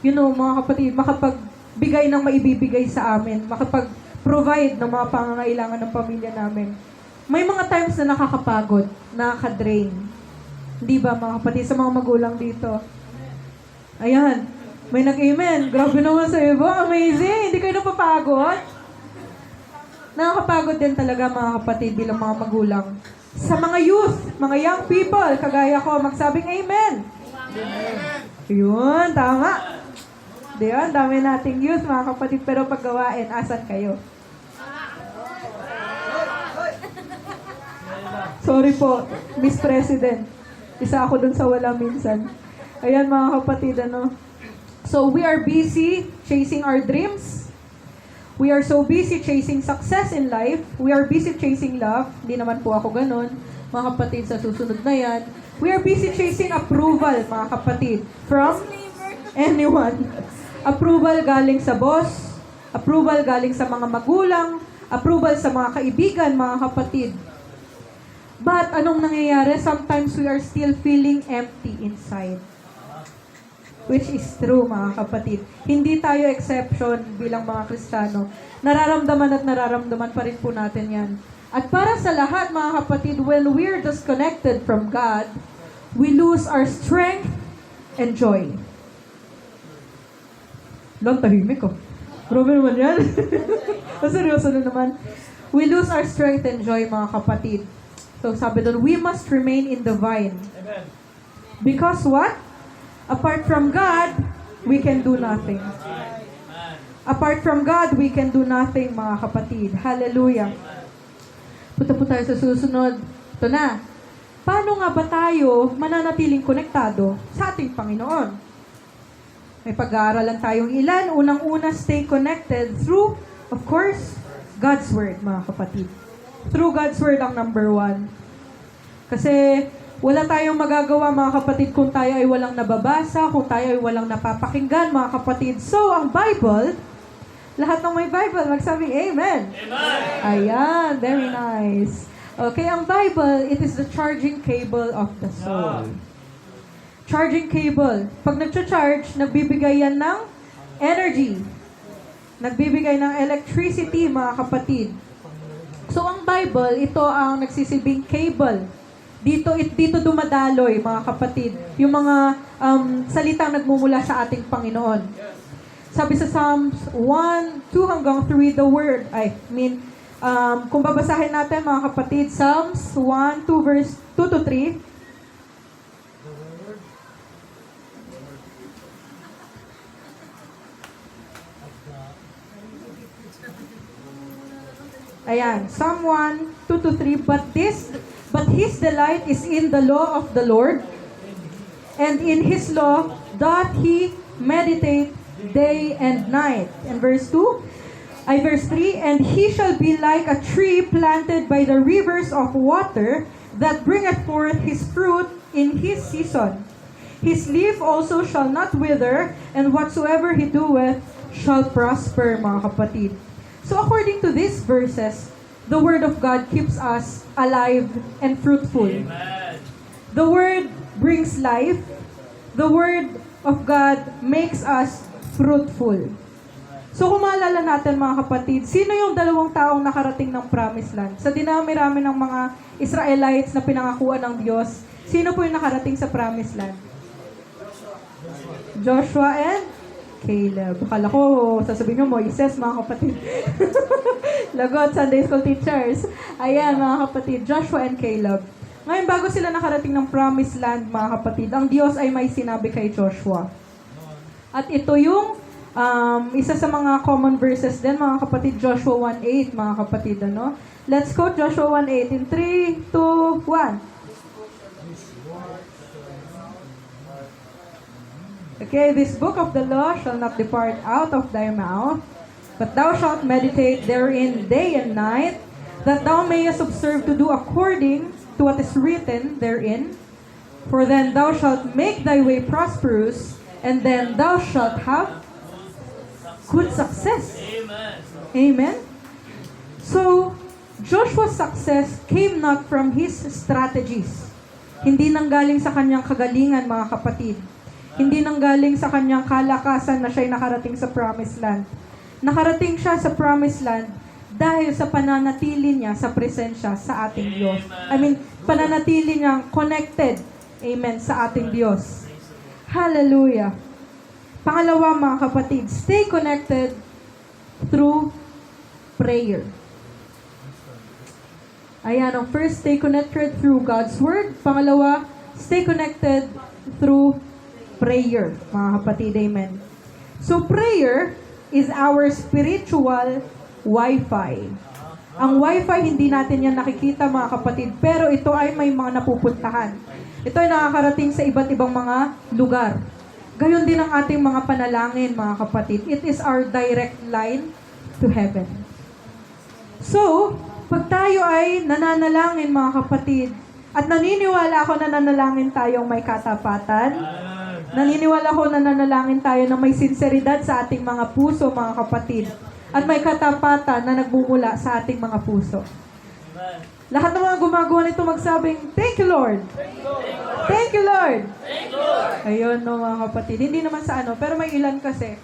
mga kapatid, makapagbigay ng maibibigay sa amin, makapag-provide ng mga pangangailangan ng pamilya namin. May mga times na nakakapagod, nakaka-drain. Hindi ba, mga kapatid, sa mga magulang dito? Ayan, may nag-amen. Grabe naman sa iba, amazing! Hindi kayo napapagod? Nakakapagod din talaga, mga kapatid, bilang mga magulang. Sa mga youth, mga young people, kagaya ko, magsabing amen. Yun, tama. Diyan, dami nating youth, mga kapatid, pero paggawain, asan kayo? Sorry po, Miss President. Isa ako dun sa wala minsan. Ayan, mga kapatid, So, we are busy chasing our dreams. We are so busy chasing success in life. We are busy chasing love. Hindi naman po ako ganun. Mga kapatid, sa susunod na yan. We are busy chasing approval, mga kapatid. From anyone. Approval galing sa boss. Approval galing sa mga magulang. Approval sa mga kaibigan, mga kapatid. But anong nangyayari? Sometimes we are still feeling empty inside. Which is true, mga kapatid. Hindi tayo exception bilang mga Kristiyano. Nararamdaman at nararamdaman pa rin po natin yan. At para sa lahat, mga kapatid, when we're disconnected from God, we lose our strength and joy. Lang, tahimik ko. Grabe naman yan. Seryoso na naman. We lose our strength and joy, mga kapatid. So sabi doon, we must remain in the vine. Amen. Because what? Apart from God, we can do nothing. Apart from God, we can do nothing, mga kapatid. Hallelujah. Punta po tayo sa susunod. Ito na. Paano nga ba tayo mananatiling konektado sa ating Panginoon? May pag-aaralan tayong ilan. Unang-una, stay connected through, of course, God's Word, mga kapatid. Through God's Word ang number one. Kasi wala tayong magagawa, mga kapatid, kung tayo ay walang nababasa, kung tayo ay walang napapakinggan, mga kapatid. So, ang Bible, lahat ng may Bible, magsabing Amen. Amen. Ayan, very nice. Okay, ang Bible, it is the charging cable of the soul. Charging cable. Pag nag-charge, nagbibigay yan ng energy. Nagbibigay ng electricity, mga kapatid. So, ang Bible, ito ang nagsisilbing cable. Dito dumadaloy, mga kapatid, yung mga salitang nagmumula sa ating Panginoon. Sabi sa Psalms 1, 2 hanggang 3, the word, kung babasahin natin, mga kapatid, Psalms 1, 2 verse 2 to 3, ayan, Psalm 1, 2 to 3, but his delight is in the law of the Lord, and in his law doth he meditate day and night. And verse 3, and he shall be like a tree planted by the rivers of water, that bringeth forth his fruit in his season. His leaf also shall not wither, and whatsoever he doeth shall prosper, mga kapatid. So according to these verses, the Word of God keeps us alive and fruitful. Amen. The Word brings life. The Word of God makes us fruitful. So kung maalala natin, mga kapatid, sino yung dalawang taong nakarating ng Promised Land? Sa dinami-rami ng mga Israelites na pinangakuan ng Diyos, sino po yung nakarating sa Promised Land? Joshua and Caleb. Akala ko, sasabihin nyo, Moises, mga kapatid. Lagot, Sunday School teachers. Ayan, mga kapatid, Joshua and Caleb. Ngayon, bago sila nakarating ng Promised Land, mga kapatid, ang Diyos ay may sinabi kay Joshua. At ito yung isa sa mga common verses din, mga kapatid, Joshua 1:8, mga kapatid, ano? Let's quote Joshua 1:8 in 3, 2, 1. Okay, this book of the law shall not depart out of thy mouth, but thou shalt meditate therein day and night, that thou mayest observe to do according to what is written therein. For then thou shalt make thy way prosperous, and then thou shalt have good success. Amen. Amen. So, Joshua's success came not from his strategies. Hindi nanggaling sa kanyang kagalingan, mga kapatid. Hindi nanggaling sa kanyang kalakasan na siya'y nakarating sa Promised Land. Nakarating siya sa Promised Land dahil sa pananatili niya sa presensya sa ating Diyos. Pananatili niyang connected, amen, sa ating Diyos. Hallelujah. Pangalawa, mga kapatid, stay connected through prayer. Ayan, ang first, stay connected through God's Word. Pangalawa, stay connected through prayer, mga kapatid, amen. So, prayer is our spiritual Wi-Fi. Ang Wi-Fi, hindi natin yan nakikita, mga kapatid, pero ito ay may mga napupuntahan. Ito ay nakakarating sa iba't ibang mga lugar. Gayon din ang ating mga panalangin, mga kapatid. It is our direct line to heaven. So, pag tayo ay nananalangin, mga kapatid, at naniniwala ako na nanalangin tayong may katapatan, naniniwala ko na nanalangin tayo na may sinseridad sa ating mga puso, mga kapatid. At may katapatan na nagmumula sa ating mga puso. Lahat ng mga gumagawa nito magsabing, thank you, Lord. Thank you, Lord. Thank you, Lord. Ayun, no, mga kapatid. Hindi naman sa ano, pero may ilan kasi.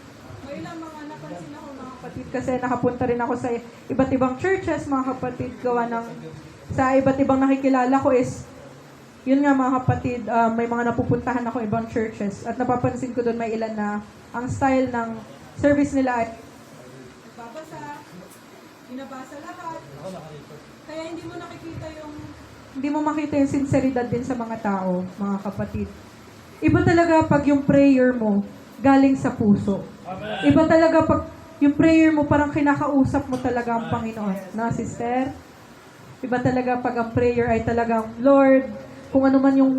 May ilan mga napansin ako, mga kapatid, kasi nakapunta rin ako sa iba't ibang churches, mga kapatid, gawa ng, sa iba't ibang nakikilala ko is, yun nga, mga kapatid, may mga napupuntahan ako ibang churches. At napapansin ko doon may ilan na ang style ng service nila ay babasa, binabasa lahat. Kaya hindi mo makita yung sinseridad din sa mga tao, mga kapatid. Iba talaga pag yung prayer mo galing sa puso. Iba talaga pag yung prayer mo parang kinakausap mo talaga ang Panginoon. Na, sister? Iba talaga pag ang prayer ay talagang, Lord, kung ano man yung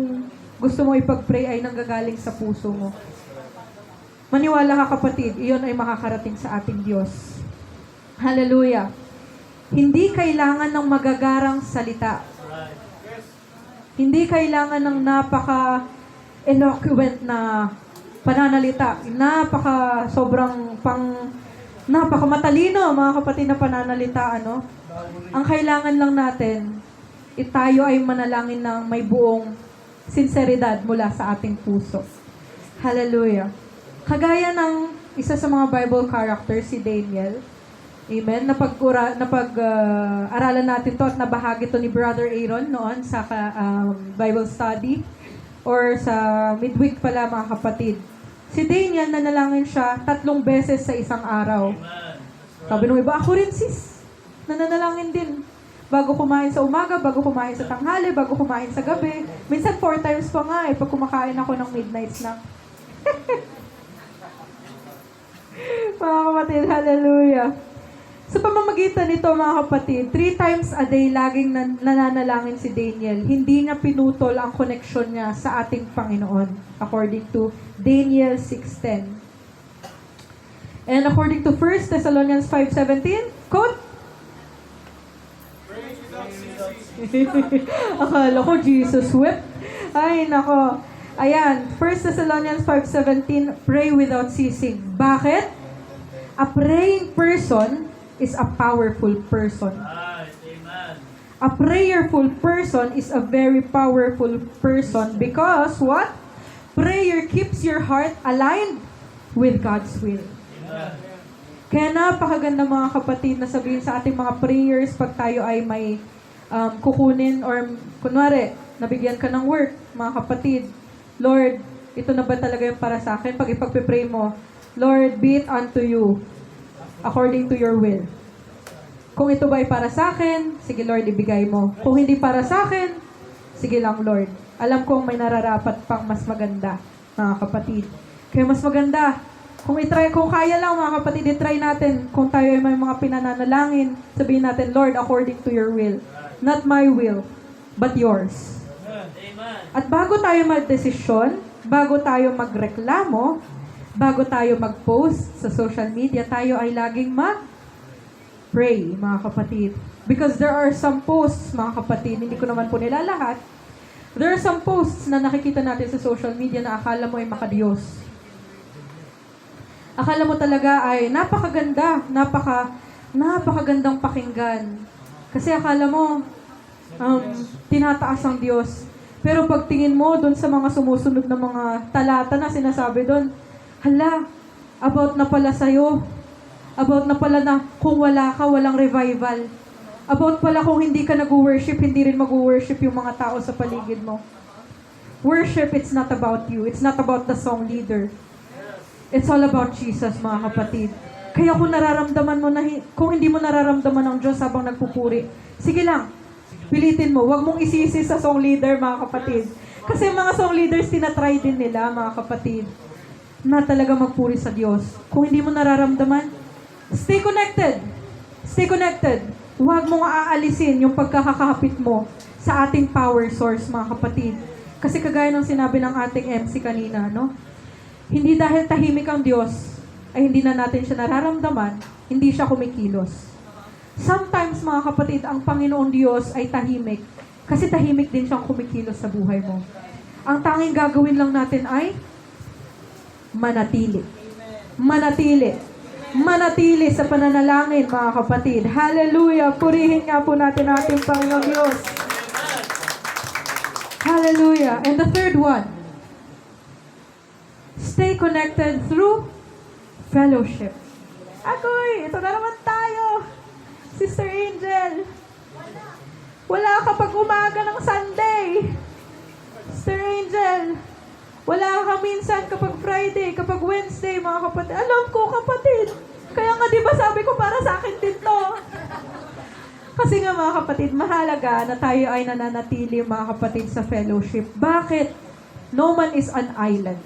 gusto mo ipag-pray ay nanggagaling sa puso mo. Maniwala ka kapatid, iyon ay makakarating sa ating Diyos. Hallelujah. Hindi kailangan ng magagarang salita. Hindi kailangan ng napaka-eloquent na pananalita. Napaka matalino, mga kapatid, na pananalita, ano? Ang kailangan lang natin, tayo ay manalangin ng may buong sinseridad mula sa ating puso. Hallelujah. Kagaya ng isa sa mga Bible characters, si Daniel. Amen. Napag-aralan natin to at nabahagi to ni Brother Aaron noon sa Bible study or sa midweek pala, mga kapatid. Si Daniel, nanalangin siya 3 beses sa isang araw. Sabi nung iba, ako rin sis. Nananalangin din. Bago kumain sa umaga, bago kumain sa tanghali, bago kumain sa gabi. Minsan 4 times pa nga pag kumakain ako ng midnight snack. Mga kapatid, hallelujah. Sa pamamagitan nito, mga kapatid, 3 times a day laging nananalangin si Daniel. Hindi niya pinutol ang koneksyon niya sa ating Panginoon, according to Daniel 6:10. And according to 1 Thessalonians 5:17, quote, akala ko Jesus wept. Ay, nako. Ayan, 1 Thessalonians 5:17, pray without ceasing. Bakit? A praying person is a powerful person. A prayerful person is a very powerful person because what? Prayer keeps your heart aligned with God's will. Kaya napakaganda, mga kapatid, na sabihin sa ating mga prayers pag tayo ay may kukunin or kunwari, nabigyan ka ng work, mga kapatid. Lord, ito na ba talaga yung para sa akin? Pag ipagpipray mo, Lord, be it unto you according to your will. Kung ito ba ay para sa akin, sige Lord, ibigay mo. Kung hindi para sa akin, sige lang Lord. Alam kong may nararapat pang mas maganda, mga kapatid. Kaya mas maganda, kung kaya lang, mga kapatid, i-try natin. Kung tayo ay may mga pinananalangin, sabihin natin, Lord, according to your will. Not my will, but yours. At bago tayo mag-desisyon, bago tayo magreklamo, bago tayo mag-post sa social media, tayo ay laging mag-pray, mga kapatid. Because there are some posts, mga kapatid, hindi ko naman po nila lahat. There are some posts na nakikita natin sa social media na akala mo ay makadiyos. Akala mo talaga ay napakaganda, napakagandang pakinggan. Kasi akala mo, tinataas ang Diyos. Pero pagtingin mo doon sa mga sumusunod na mga talata na sinasabi doon, hala, about na pala sa'yo. About na pala na kung wala ka, walang revival. About pala kung hindi ka nag-worship, hindi rin mag-worship yung mga tao sa paligid mo. Worship, it's not about you. It's not about the song leader. It's all about Jesus, mga kapatid. Kaya kung nararamdaman mo na, kung hindi mo nararamdaman ang Diyos habang nagpupuri, sige lang, pilitin mo. Huwag mong isisi sa song leader, mga kapatid. Kasi mga song leaders, tinatry din nila, mga kapatid, na talaga magpuri sa Diyos. Kung hindi mo nararamdaman, stay connected. Stay connected. Huwag mong aalisin yung pagkakakapit mo sa ating power source, mga kapatid. Kasi kagaya ng sinabi ng ating MC kanina, no? Hindi dahil tahimik ang Diyos, ay hindi na natin siya nararamdaman, hindi siya kumikilos. Sometimes, mga kapatid, ang Panginoon Diyos ay tahimik. Kasi tahimik din siyang kumikilos sa buhay mo. Ang tanging gagawin lang natin ay manatili. Manatili. Manatili sa pananalangin, mga kapatid. Hallelujah! Purihin nga po natin ating Panginoon Diyos. Hallelujah! And the third one, stay connected through fellowship. Akoy, ito na naman tayo. Sister Angel. Wala kapag umaga ng Sunday. Sister Angel. Wala ka minsan kapag Friday, kapag Wednesday, mga kapatid. Alam ko, kapatid. Kaya nga, di ba sabi ko para sa akin din to. Kasi nga, mga kapatid, mahalaga na tayo ay nananatili, mga kapatid, sa fellowship. Bakit? No man is an island.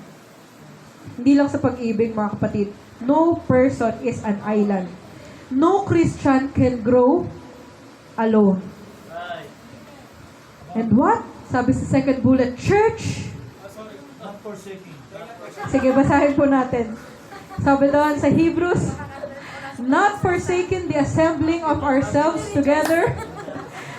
Hindi lang sa pag-ibig, mga kapatid. No person is an island. No Christian can grow alone. And what? Sabi sa second bullet, church forsaking. Sige, basahin po natin. Sabi doon sa Hebrews, not forsaking the assembling of ourselves together,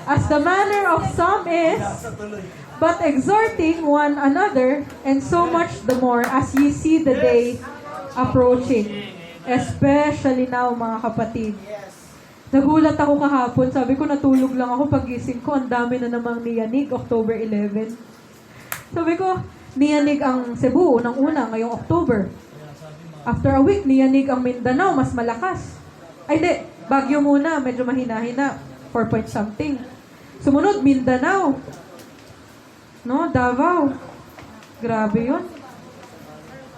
as the manner of some is, Sa tuloy. but exhorting one another, and so much the more as ye see the day approaching. Especially now, mga kapatid. Nagulat ako kahapon. Sabi ko, natulog lang ako. Pagising ko, ang dami na namang niyanig, October 11. Sabi ko, niyanig ang Cebu, unang-una, ngayong October. After a week, niyanig ang Mindanao, mas malakas. Ay, hindi. Baguio muna, medyo mahina-hina. 4 point something. Sumunod, Mindanao. No, Davao. Grabe yun.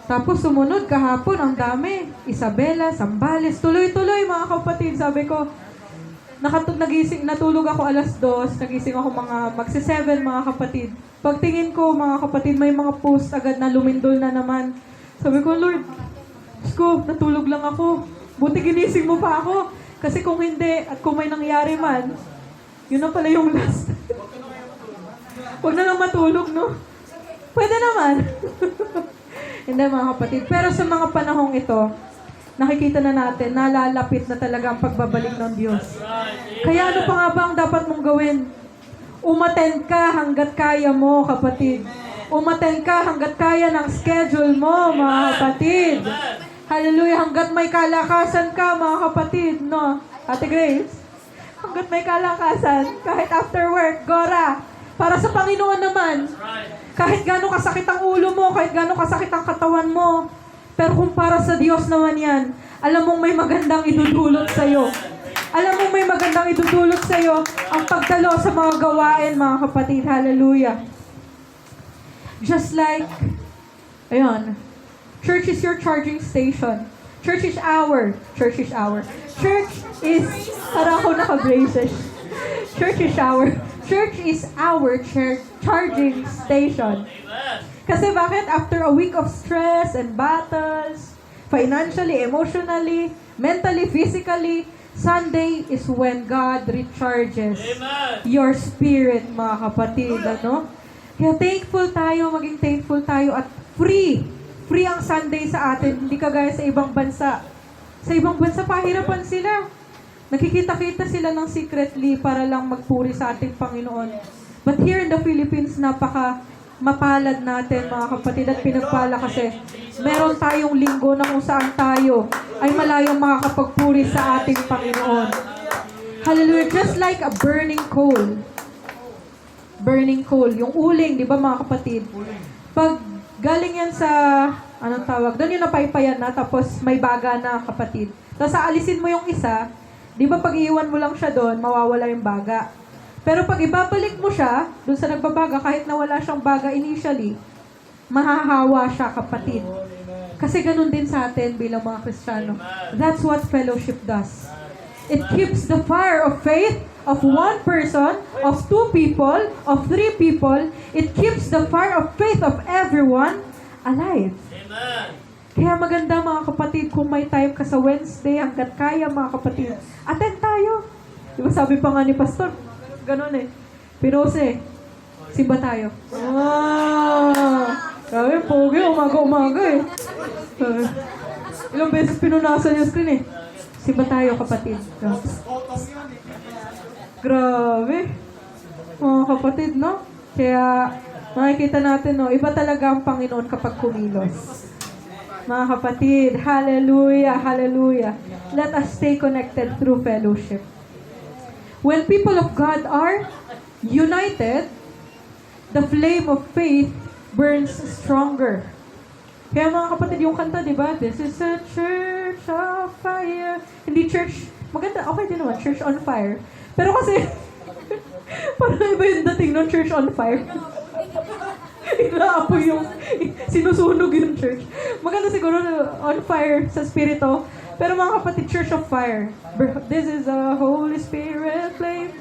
Tapos sumunod kahapon, ang dami. Isabela, Zambales, tuloy-tuloy mga kapatid. Sabi ko, natulog ako alas 2, nagising ako mga magsi-7 mga kapatid. Pagtingin ko mga kapatid, may mga post agad na lumindol na naman. Sabi ko, Lord, Diyos ko, natulog lang ako. Buti ginising mo pa ako. Kasi kung hindi, at kung may nangyari man, yun na pala yung last. Huwag na lang matulog, no? Pwede naman. Hindi mga kapatid. Pero sa mga panahong ito, nakikita na natin, nalalapit na talaga ang pagbabalik ng Diyos. Kaya ano pa nga ba ang dapat mong gawin? Umattend ka hanggat kaya mo, kapatid. Umattend ka hanggat kaya ng schedule mo, mga kapatid. Hallelujah, hanggat may kalakasan ka, mga kapatid, no? Ate Grace, hanggat may kalakasan, kahit after work, Gora, para sa Panginoon naman, kahit gano'ng kasakit ang ulo mo, kahit gano'ng kasakit ang katawan mo, pero kung para sa Diyos naman yan, alam mong may magandang idudulot sa'yo. Alam mong may magandang idudulot sa'yo ang pagdalo sa mga gawain, mga kapatid. Hallelujah. Just like, ayun, church is your charging station. Church is our. Church is our. Church is, parang ako naka-braces. Church is our. Church is our charging station. Kasi bakit? After a week of stress and battles, financially, emotionally, mentally, physically, Sunday is when God recharges your spirit, mga kapatid. Ano? Kaya thankful tayo, maging thankful tayo at free. Free ang Sunday sa atin. Hindi kagaya sa ibang bansa. Sa ibang bansa, pahirapan sila. Nakikita-kita sila ng secretly para lang magpuri sa ating Panginoon. But here in the Philippines, napaka mapalad natin mga kapatid at pinagpala kasi meron tayong linggo na kung saan tayo ay malayong makakapagpuri sa ating Panginoon. Hallelujah. Just like a burning coal. Burning coal. Yung uling, di ba mga kapatid? Pag galing yan sa, anong tawag? Doon yung napaypayan na, tapos may baga na kapatid. Tapos aalisin mo yung isa, di ba pag iiwan mo lang siya doon, mawawala yung baga. Pero pag ibabalik mo siya, doon sa nagbabaga, kahit na wala siyang baga initially, mahahawa siya, kapatid. Kasi ganun din sa atin bilang mga Kristiyano. That's what fellowship does. It keeps the fire of faith of one person, of two people, of three people. It keeps the fire of faith of everyone alive. Kaya maganda mga kapatid, kung may time ka sa Wednesday, hanggat kaya mga kapatid, attend tayo. Diba sabi pa nga ni Pastor, ganun eh. Pinose, simba tayo. Sabi, pogi, umaga-umaga eh. Ilang beses pinunasan yung screen eh. Simba tayo kapatid. Grabe. Mga kapatid, no? Kaya makikita natin, no? Iba talaga ang Panginoon kapag kumilos. Mga kapatid, hallelujah, hallelujah. Let us stay connected through fellowship. When people of God are united, the flame of faith burns stronger. Kaya mga kapatid, yung kanta, di ba? This is a church of fire. Hindi church, maganda, okay din naman, church on fire. Pero kasi, parang iba yung dating ng church on fire. Inaapoy yung, sinusunog yung church. Maganda siguro on fire sa spirito. Pero mga kapatid, church of fire. This is a Holy Spirit flame.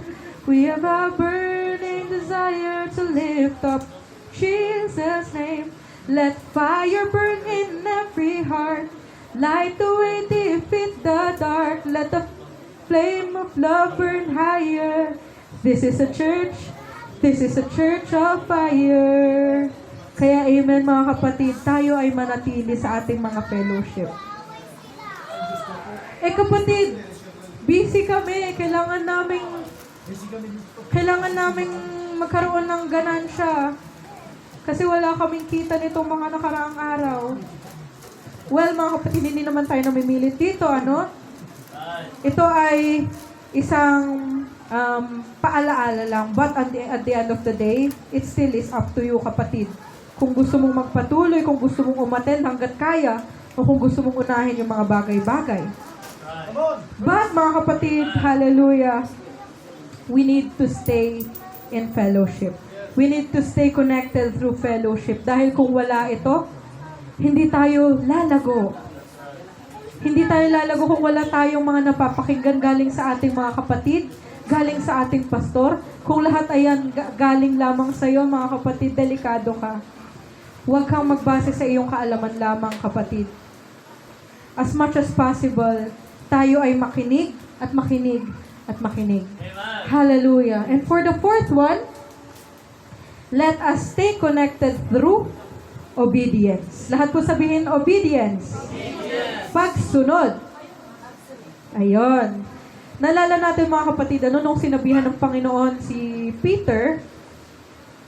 We have a burning desire to lift up Jesus' name. Let fire burn in every heart. Light the way, defeat the dark. Let the flame of love burn higher. This is a church. This is a church of fire. Kaya amen mga kapatid, tayo ay manatili sa ating mga fellowship. Kapatid, busy kami. Kailangan naming magkaroon ng ganansya. Kasi wala kaming kita nitong mga nakaraang araw. Well, mga kapatid, hindi naman tayo namimilit dito, ano? Ito ay isang paalaala lang. But at the end of the day, it still is up to you, kapatid. Kung gusto mong magpatuloy, kung gusto mong umattend hanggat kaya, o kung gusto mong unahin yung mga bagay-bagay. But, mga kapatid, hallelujah, we need to stay in fellowship. We need to stay connected through fellowship. Dahil kung wala ito, hindi tayo lalago. Hindi tayo lalago kung wala tayong mga napapakinggan galing sa ating mga kapatid, galing sa ating pastor. Kung lahat ayan galing lamang sa iyo, mga kapatid, delikado ka. Huwag kang magbase sa iyong kaalaman lamang, kapatid. As much as possible, tayo ay makinig at makinig at makinig. Hallelujah. And for the fourth one, let us stay connected through obedience. Lahat po sabihin, obedience. Pagsunod. Ayun. Nalala natin mga kapatid, nung sinabihan ng Panginoon si Peter,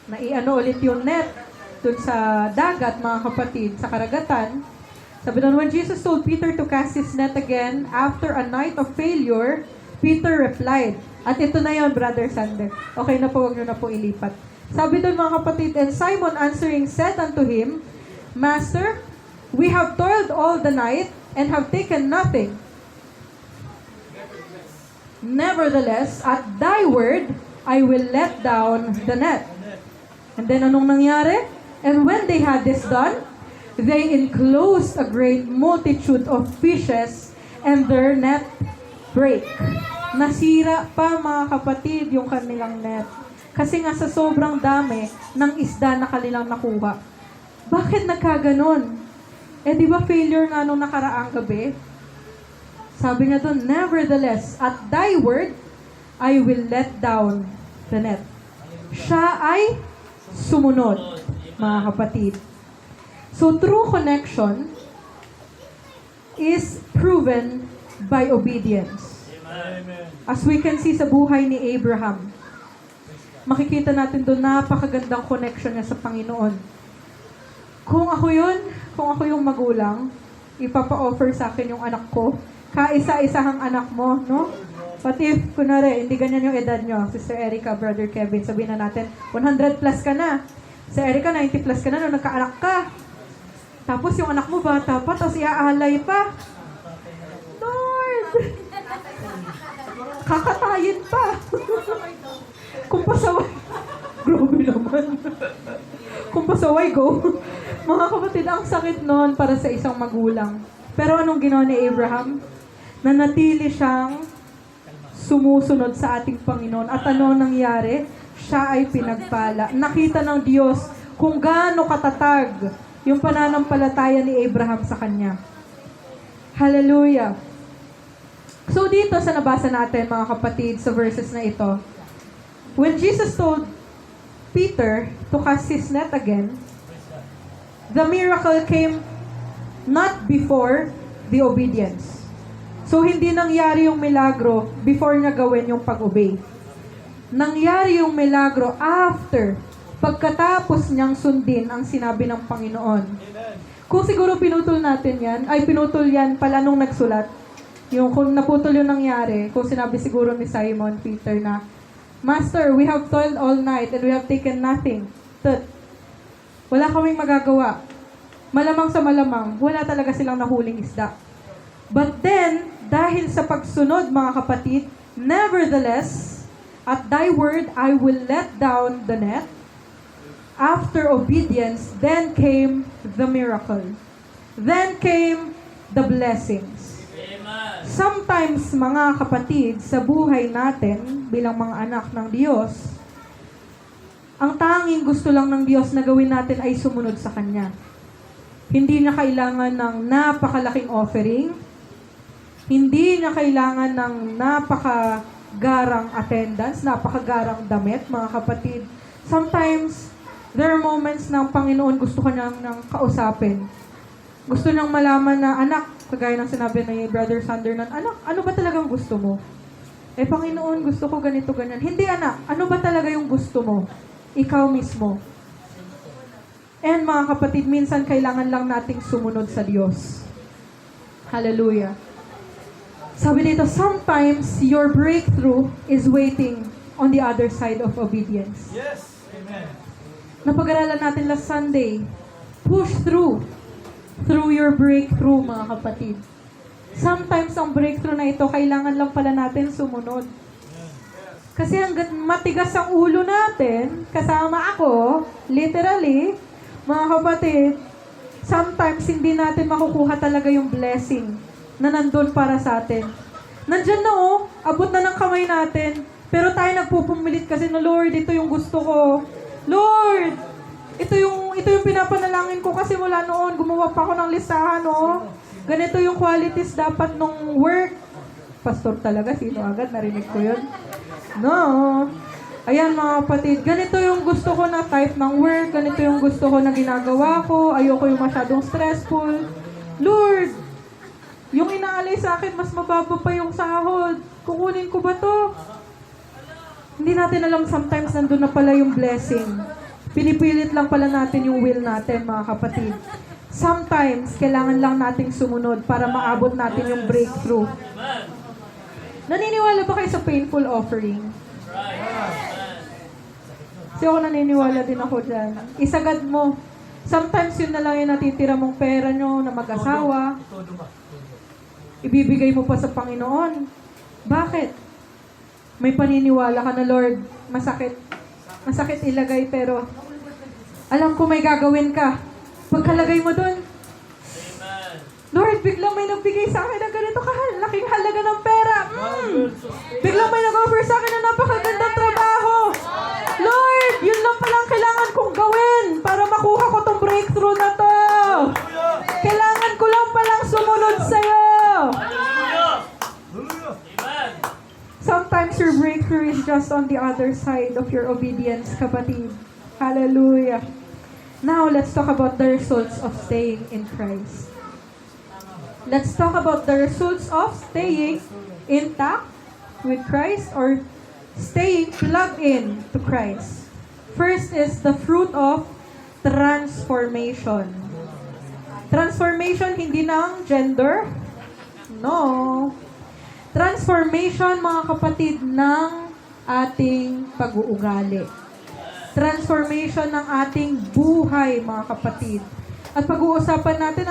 na ulit yung net dun sa dagat, mga kapatid, sa karagatan. Sabi doon, when Jesus told Peter to cast his net again, after a night of failure, Peter replied. At ito na yon, Brother Sander. Okay na po, wag nyo na po ilipat. Sabi doon, mga kapatid, and Simon answering said unto him, Master, we have toiled all the night and have taken nothing. Nevertheless, at thy word, I will let down the net. And then anong nangyari? And when they had this done, they enclosed a great multitude of fishes, and their net break. Nasira pa, mga kapatid, yung kanilang net. Kasi nga sa sobrang dami ng isda na kanilang nakuha. Bakit nagkaganon? Di ba failure nga nung nakaraang gabi? Sabi nga doon, nevertheless, at thy word, I will let down the net. Siya ay sumunod, mga kapatid. So, true connection is proven by obedience. Amen. As we can see sa buhay ni Abraham, makikita natin doon napakagandang connection niya sa Panginoon. Kung ako yung magulang, ipapa-offer sa akin yung anak ko, kaisa-isahang anak mo, no? But if, kunwari, hindi ganyan yung edad nyo, Sister Erica, Brother Kevin, sabihin na natin, 100 plus ka na. Si Erica, 90 plus ka na nung nagkaanak ka. Tapos yung anak mo bata pa, tapos iaalay pa. Lord! Kakatayin pa. Kung pasaway, grabe naman. Kung pasaway, go. Mga kapatid, ang sakit noon para sa isang magulang. Pero anong ginawa ni Abraham? Nanatili siyang sumusunod sa ating Panginoon. At ano nangyari? Siya ay pinagpala. Nakita ng Diyos kung gaano katatag yung pananampalataya ni Abraham sa kanya. Hallelujah. So dito sa nabasa natin, mga kapatid, sa verses na ito, when Jesus told Peter to cast his net again, the miracle came not before the obedience. So hindi nangyari yung milagro before niya gawin yung pag-obey. Nangyari yung milagro after, pagkatapos niyang sundin ang sinabi ng Panginoon. Kung siguro pinutol natin yan, pinutol yan pala nung nagsulat, yung kung naputol yung nangyari, kung sinabi siguro ni Simon Peter na, Master, we have toiled all night and we have taken nothing. Wala kaming magagawa. Malamang sa malamang, wala talaga silang nahuling isda. But then, dahil sa pagsunod, mga kapatid, nevertheless, at thy word, I will let down the net. After obedience, then came the miracle. Then came the blessings. Sometimes, mga kapatid, sa buhay natin, bilang mga anak ng Diyos, ang tanging gusto lang ng Diyos na gawin natin ay sumunod sa Kanya. Hindi na kailangan ng napakalaking offering. Hindi na kailangan ng napakagarang attendance, napakagarang damit, mga kapatid. Sometimes, There are moments na ang Panginoon gusto ka nang kausapin. Gusto niyang malaman na, anak, kagaya ng sinabi ni Brother Sander, na, anak, ano ba talagang gusto mo? Eh, Panginoon, gusto ko ganito, ganyan. Hindi, anak, ano ba talaga yung gusto mo? Ikaw mismo. And mga kapatid, minsan kailangan lang nating sumunod sa Diyos. Hallelujah. Sabi dito, sometimes your breakthrough is waiting on the other side of obedience. Yes. Amen. Napag-aralan natin last Sunday, push through your breakthrough, mga kapatid. Sometimes ang breakthrough na ito, kailangan lang pala natin sumunod. Kasi hanggat matigas ang ulo natin, kasama ako, literally, mga kapatid, sometimes hindi natin makukuha talaga yung blessing na nandun para sa atin. Nandyan na abot na ng kamay natin, pero tayo nagpupumilit kasi na, Lord, ito yung gusto ko. Lord, ito yung pinapanalangin ko kasi mula noon, gumawa pa ako ng listahan, Ganito yung qualities dapat nung work. Pastor talaga, sino agad? Narinig ko yun. No. Ayan mga kapatid, ganito yung gusto ko na type ng work, ganito yung gusto ko na ginagawa ko, ayoko yung masyadong stressful. Lord, yung inaalay sa akin, mas mababa pa yung sahod. Kukunin ko ba to? Hindi natin alam sometimes nandun na pala yung blessing. Pinipilit lang pala natin yung will natin, mga kapatid. Sometimes, kailangan lang nating sumunod para maabot natin yung breakthrough. Naniniwala ba kayo sa painful offering? Kasi ako naniniwala din ako dyan. Isagad mo. Sometimes yun na lang yung natitira mong pera nyo na mag-asawa. Ibibigay mo pa sa Panginoon. Bakit? May paniniwala ka na, Lord, masakit. Masakit ilagay, pero alam ko may gagawin ka. Pagkalagay mo doon, Lord, biglang may nagbigay sa akin ng ganito laking halaga ng pera. Biglang may nag-offer sa akin ng napakagandang trabaho. Lord, yun lang palang kailangan kong gawin para makuha ko tong breakthrough na to. Kailangan ko lang palang sumunod sa'yo. Sometimes your breakthrough is just on the other side of your obedience, kapatid. Hallelujah. Now, let's talk about the results of staying in Christ. Let's talk about the results of staying intact with Christ or staying plugged in to Christ. First is the fruit of transformation. Transformation hindi ng gender. No. Transformation, mga kapatid, ng ating pag-uugali. Transformation ng ating buhay, mga kapatid. At pag-uusapan natin,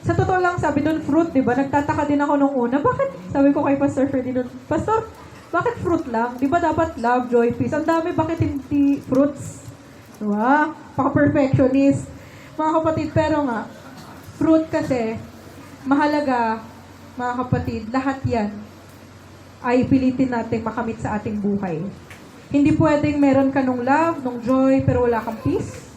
sa totoo lang, sabi doon, fruit, di ba? Nagtataka din ako nung una. Bakit? Sabi ko kay Pastor Ferdinand, Pastor, bakit fruit lang? Di ba dapat love, joy, peace? Ang dami, bakit hindi fruits? Diba? Paka-perfectionist. Mga kapatid, pero nga, fruit kasi, mahalaga, mga kapatid, lahat yan ay pilitin natin makamit sa ating buhay. Hindi pwedeng meron ka nung love, nung joy, pero wala kang peace.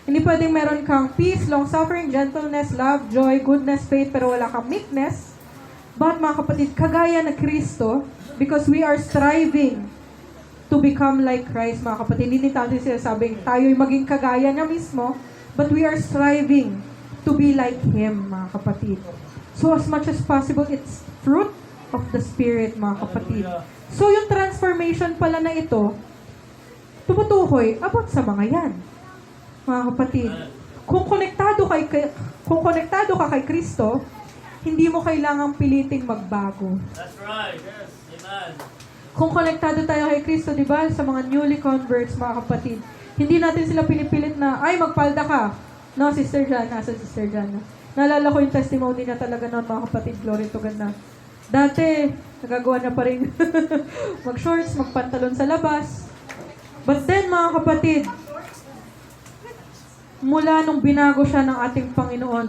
Hindi pwedeng meron kang peace, long-suffering, gentleness, love, joy, goodness, faith, pero wala kang meekness. But mga kapatid, kagaya na Kristo, because we are striving to become like Christ, mga kapatid. Hindi natin sinasabing tayo'y maging kagaya niya mismo, but we are striving to be like Him, mga kapatid. So as much as possible, it's fruit of the Spirit, mga kapatid. So yung transformation pala na ito, tumutukoy about sa mga yan. Mga kapatid, kung konektado ka kay Kristo, hindi mo kailangang piliting magbago. That's right. Yes. Amen. Kung konektado tayo kay Kristo, di ba, sa mga newly converts, mga kapatid, hindi natin sila pinipilit na, ay, magpalda ka. No, Sister Jana, sa Sister Jana. Naalala ko yung testimony na talaga noon, mga kapatid, glory to God na. Dati, nagagawa na pa rin mag-shorts, magpantalon sa labas. But then, mga kapatid, mula nung binago siya ng ating Panginoon,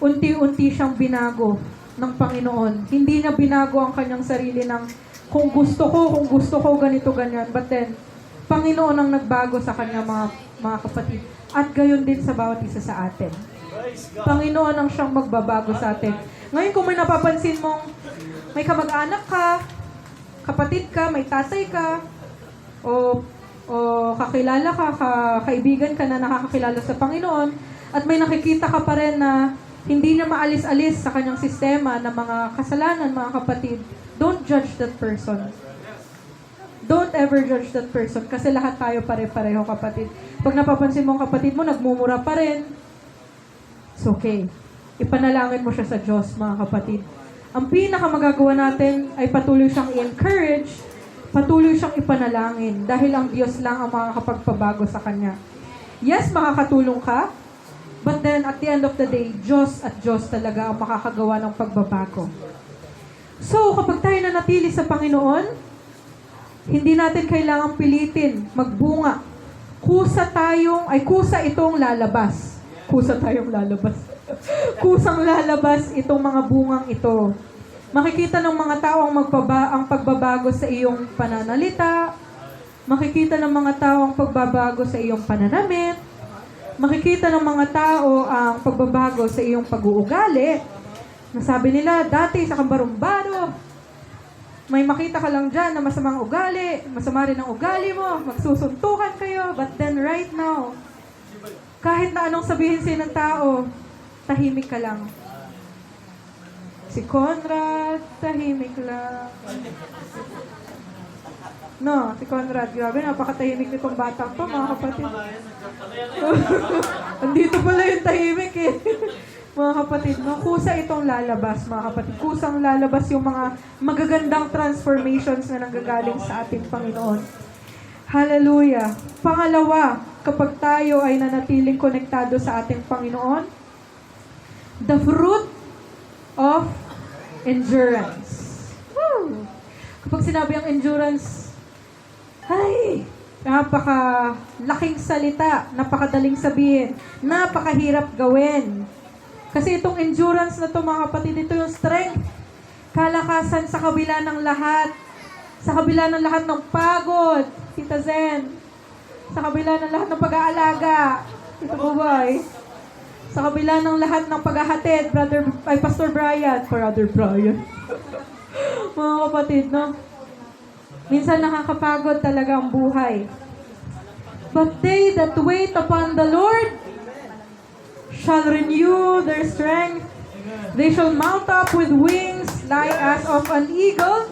unti-unti siyang binago ng Panginoon. Hindi niya binago ang kanyang sarili ng kung gusto ko, ganito, ganyan. But then, Panginoon ang nagbago sa kanya, mga kapatid. At gayon din sa bawat isa sa atin. Panginoon ang siyang magbabago sa atin. Ngayon, kung may napapansin mong may kamag-anak ka, kapatid ka, may tatay ka, o o kakilala ka, kaibigan ka na nakakakilala sa Panginoon, at may nakikita ka pa rin na hindi niya maalis-alis sa kanyang sistema ng mga kasalanan, mga kapatid, don't judge that person. Don't ever judge that person kasi lahat tayo pare-pareho, kapatid. Pag napapansin mo ang kapatid mo, nagmumura pa rin, it's okay. Ipanalangin mo siya sa Diyos, mga kapatid. Ang pinakamagagawa natin ay patuloy siyang i-encourage, patuloy siyang ipanalangin dahil ang Diyos lang ang makakapagpabago sa kanya. Yes, makakatulong ka, but then at the end of the day, Diyos at Diyos talaga ang makakagawa ng pagbabago. So, kapag tayo nanatili sa Panginoon, hindi natin kailangang pilitin magbunga. Kusa itong lalabas. Kusa tayong lalabas. Kusang lalabas itong mga bungang ito. Makikita ng mga tao ang pagbabago sa iyong pananalita. Makikita ng mga tao ang pagbabago sa iyong pananamit. Makikita ng mga tao ang pagbabago sa iyong pag-uugali. Nasabi nila, dati sa Kambarumbaro, may makita ka lang dyan na masamang ugali, masama rin ang ugali mo, magsusuntukan kayo, but then right now, kahit na anong sabihin sa'yo ng tao, tahimik ka lang. Si Conrad, tahimik lang. No, si Conrad, grabe, napakatahimik nitong batang to, mga kapatid. Andito pala yung tahimik eh. Mga kapatid, no? Kusa itong lalabas, mga kapatid. Kusang lalabas yung mga magagandang transformations na nanggagaling sa ating Panginoon. Hallelujah. Pangalawa, kapag tayo ay nanatiling konektado sa ating Panginoon, the fruit of endurance. Woo! Kapag sinabi ang endurance, ay, napakalaking salita, napakadaling sabihin, napakahirap gawin. Kasi itong endurance na to, mga kapatid, ito yung strength, kalakasan sa kabila ng lahat. Sa kabila ng lahat ng pagod, Tita Zen. Sa kabila ng lahat ng pag-aalaga, Tita Buboy. Sa kabila ng lahat ng paghahatid, Pastor Brian. Brother Brian. Mga kapatid, no? Minsan nakakapagod talaga ang buhay. But they that wait upon the Lord shall renew their strength. They shall mount up with wings like as of an eagle.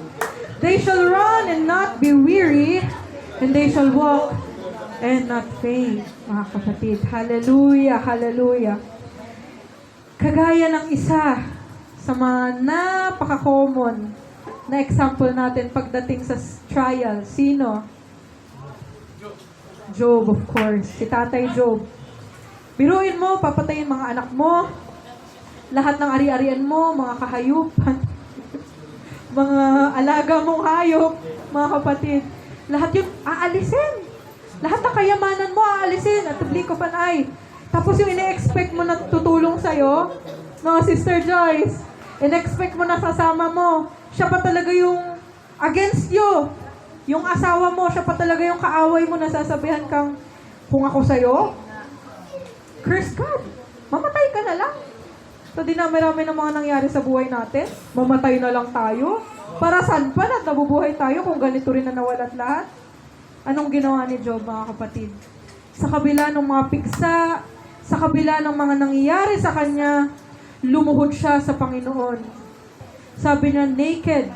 They shall run and not be weary, and they shall walk and not faint. Mga kapatid, hallelujah, hallelujah. Kagaya ng isa sa mga napaka-common na example natin pagdating sa trial. Sino? Job, of course. Si Tatay Job. Biruin mo, papatayin mga anak mo, lahat ng ari-arian mo, mga kahayupan, mga alaga mong hayop, mga kapatid. Lahat yun, aalisin. Lahat ng kayamanan mo, aalisin at the blink of an eye. Tapos yung ine-expect mo na tutulong sa'yo, no, Sister Joyce, ine-expect mo na sasama mo, siya pa talaga yung against you. Yung asawa mo, siya pa talaga yung kaaway mo na sasabihan kang, kung ako sa'yo, curse God. Mamatay ka na lang. So, dinami-rami ng mga nangyari sa buhay natin. Mamatay na lang tayo. Para saan pa na nabubuhay tayo kung ganito rin na nawalat lahat? Anong ginawa ni Job, mga kapatid? Sa kabila ng mga piksa, sa kabila ng mga nangyayari sa kanya, lumuhod siya sa Panginoon. Sabi niya, naked,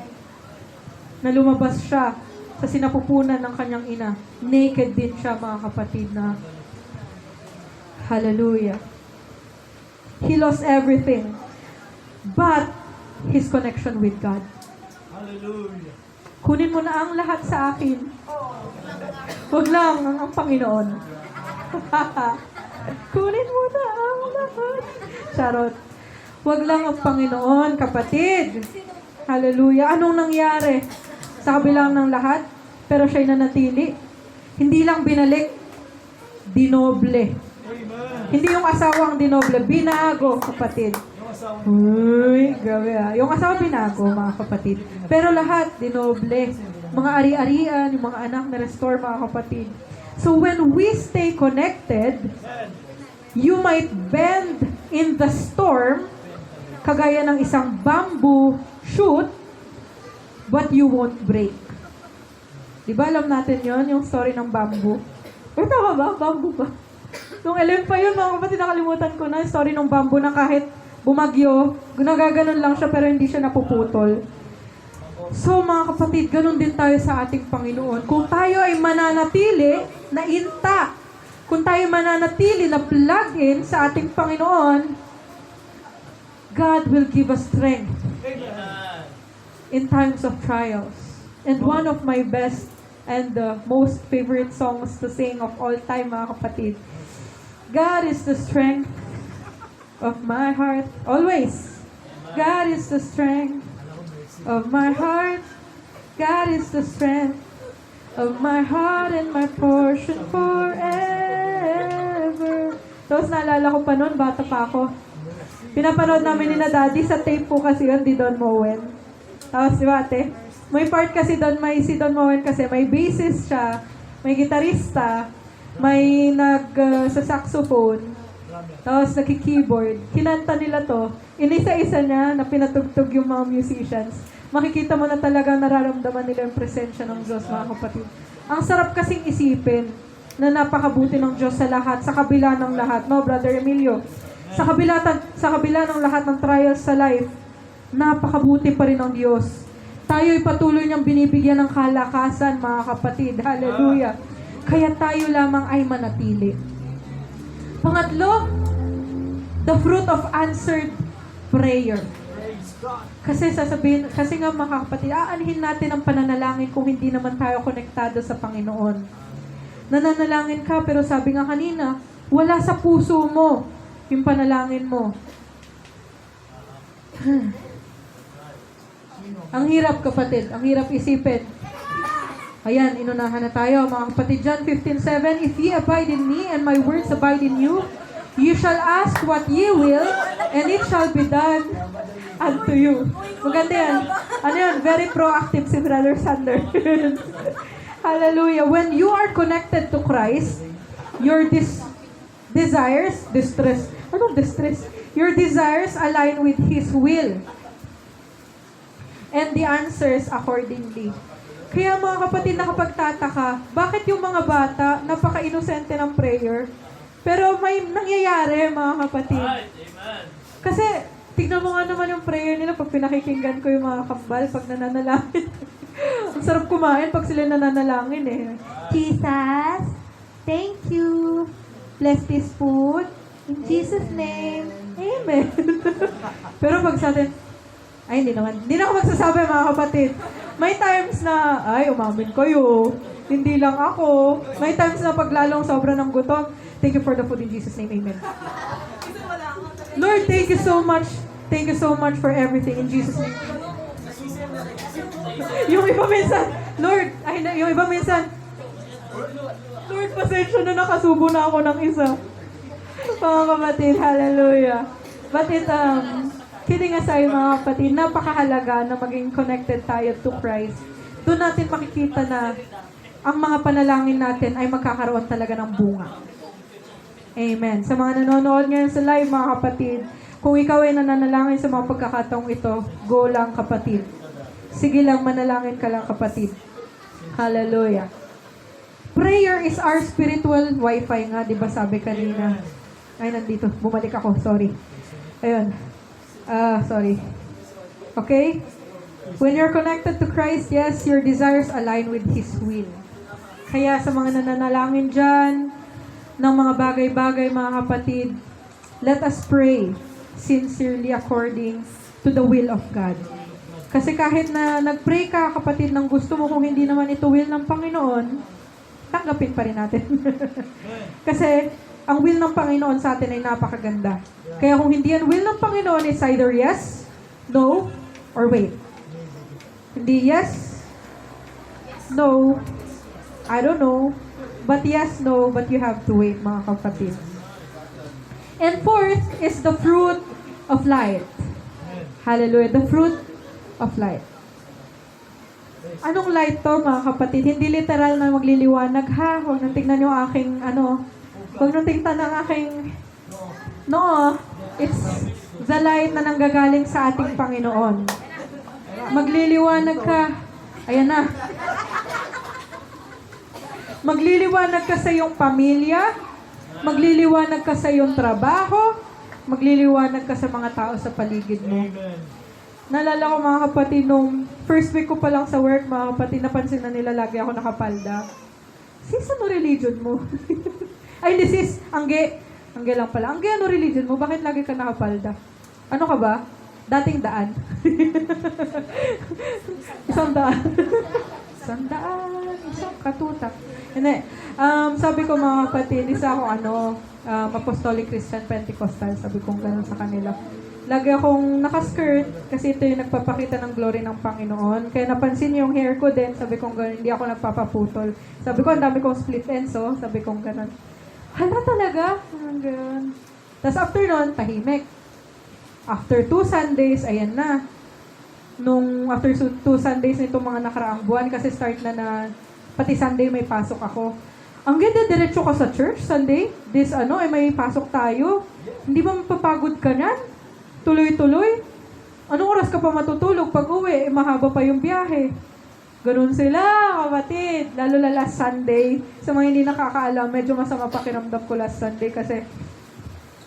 na lumabas siya sa sinapupunan ng kanyang ina. Naked din siya, mga kapatid, na hallelujah. He lost everything. But, his connection with God. Hallelujah. Kunin mo na ang lahat sa akin. Huwag lang ang Panginoon. Kunin mo na ang lahat. Charot. Huwag lang ang Panginoon, kapatid. Hallelujah. Anong nangyari? Sa kabilang ng lahat, pero siya'y nanatili. Hindi lang binalik, dinoble. Hindi yung asawa ang dinoble, binago, kapatid. Uy, grabe ah. Yung asawa binago, mga kapatid. Pero lahat, dinoble. Mga ari-arian, yung mga anak na restore, mga kapatid. So when we stay connected, you might bend in the storm, kagaya ng isang bamboo shoot, but you won't break. Di ba alam natin yon yung story ng bamboo? Uy, tama ba? Bamboo ba? Nung 11 pa yun, mga kapatid, nakalimutan ko na yung story ng bamboo na kahit bumagyo, nagaganon lang siya pero hindi siya napuputol. So mga kapatid, ganun din tayo sa ating Panginoon. Kung tayo ay mananatili na intact, kung tayo mananatili na plug in sa ating Panginoon, God will give us strength in times of trials. And one of my best and the most favorite songs to sing of all time, mga kapatid, God is the strength of my heart. Always. God is the strength of my heart. God is the strength of my heart and my portion forever. Tapos naalala ko pa noon, bata pa ako. Pinapanood namin ni na Daddy sa tape po kasi yun, di Don Moen. Tapos di ba ate? May part kasi doon, si Don Moen kasi may bassist siya, may gitarista, may sa saxophone, tapos nagki-keyboard. Kinanta nila to. Inisa-isa niya na pinatugtog yung mga musicians. Makikita mo na talagang nararamdaman nila yung presensya ng Diyos, mga kapatid. Ang sarap kasing isipin na napakabuti ng Diyos sa lahat, sa kabila ng lahat. No, Brother Emilio? Sa kabila ng lahat ng trials sa life, napakabuti pa rin ng Diyos. Tayo'y patuloy niyang binibigyan ng kalakasan, mga kapatid. Hallelujah. Kaya tayo lamang ay manatili. Pangatlo, the fruit of answered prayer. Kasi nga mga kapatid, aanhin natin ang pananalangin kung hindi naman tayo konektado sa Panginoon. Nananalangin ka, pero sabi nga kanina, wala sa puso mo yung panalangin mo. Ang hirap, kapatid. Ang hirap isipin. Ayan, inunahan na tayo, mga kapatid. John 15:7, If ye abide in me, and my words abide in you, you shall ask what ye will, and it shall be done unto you. Maganda yan. Ano yun? Very proactive si Brother Sander. Hallelujah. When you are connected to Christ, your desires, your desires align with His will. And the answers accordingly. Kaya mga kapatid, nakapagtataka, bakit yung mga bata, napaka-inosente ng prayer, pero may nangyayari, mga kapatid. Right, amen. Kasi, tignan mo nga naman yung prayer nila pag pinakikinggan ko yung mga kambal, pag nananalangin. Ang sarap kumain pag sila nananalangin eh. Jesus, thank you. Bless this food. In Jesus' name. Amen. Pero pag sa atin, ay, hindi naman. Hindi na ako magsasabi, mga kapatid. May times na, ay, umamin kayo. Hindi lang ako. May times na paglalong sobra ng gutom. Thank you for the food in Jesus' name. Amen. Lord, thank you so much. Thank you so much for everything in Jesus' name. Yung iba minsan, Lord, yung iba minsan, Lord, pasensya na nakasubo na ako ng isa. Mga kapatid, hallelujah. But kidding aside, mga kapatid, napakahalaga na maging connected tayo to Christ. Doon natin makikita na ang mga panalangin natin ay magkakaroon talaga ng bunga. Amen. Sa mga nanonood ngayon sa live, mga kapatid, kung ikaw ay nananalangin sa mga pagkakataong ito, go lang, kapatid. Sige lang, manalangin ka lang, kapatid. Hallelujah. Prayer is our spiritual wifi nga, di ba sabi kanina? Ay, nandito. Bumalik ako. Sorry. Ayun. Sorry. Okay? When you're connected to Christ, yes, your desires align with His will. Kaya sa mga nananalangin dyan, ng mga bagay-bagay, mga kapatid, let us pray sincerely according to the will of God. Kasi kahit na nag-pray ka, kapatid, ng gusto mo, kung hindi naman ito will ng Panginoon, tanggapin pa rin natin. Kasi ang will ng Panginoon sa atin ay napakaganda. Kaya kung hindi yan will ng Panginoon, it's either yes, no, or wait. Hindi yes, no, I don't know, but yes, no, but you have to wait, mga kapatid. And fourth is the fruit of light. Hallelujah. The fruit of light. Anong light to, mga kapatid? Hindi literal na magliliwanag, ha? Huwag nang tingnan yung aking, huwag nang tingnan ang aking, no, it's the light na nanggagaling sa ating Panginoon. Magliliwanag ka. Ayan na. Magliliwanag ka sa iyong pamilya, magliliwanag ka sa iyong trabaho, magliliwanag ka sa mga tao sa paligid mo. Amen. Naalala ko mga kapatid, nung first week ko pa lang sa work, mga kapatid, napansin na nila lagi ako nakapalda. Sis, ano religion mo? Ay, hindi sis, Angge. Angge lang pala. Angge, ano religion mo? Bakit lagi ka nakapalda? Ano ka ba? Dating daan. Isang daan. Isang daan. Isang katutak. Hindi. Sabi ko mga kapatid, isa ako Apostolic Christian Pentecostal. Sabi ko gano'n sa kanila. Lagi akong nakaskirt kasi ito yung nagpapakita ng glory ng Panginoon. Kaya napansin yung hair ko din. Sabi ko gano'n, hindi ako nagpapaputol. Sabi ko, ang dami kong split ends, oh. Sabi ko gano'n. Hala talaga? Gano'n. Tapos after nun, tahimik. After 2 Sundays, ayan na. Nung after 2 Sundays nitong mga nakaraang buwan, kasi start na pati Sunday may pasok ako. Ang ganda, diretso ka sa church, Sunday. May pasok tayo. Hindi ba mapapagod ka niyan? Tuloy-tuloy. Anong oras ka pa matutulog? Pag uwi, mahaba pa yung biyahe. Ganun sila, kapatid. Lalo na last Sunday. Sa mga hindi nakakaalam, medyo masama pakiramdam ko last Sunday kasi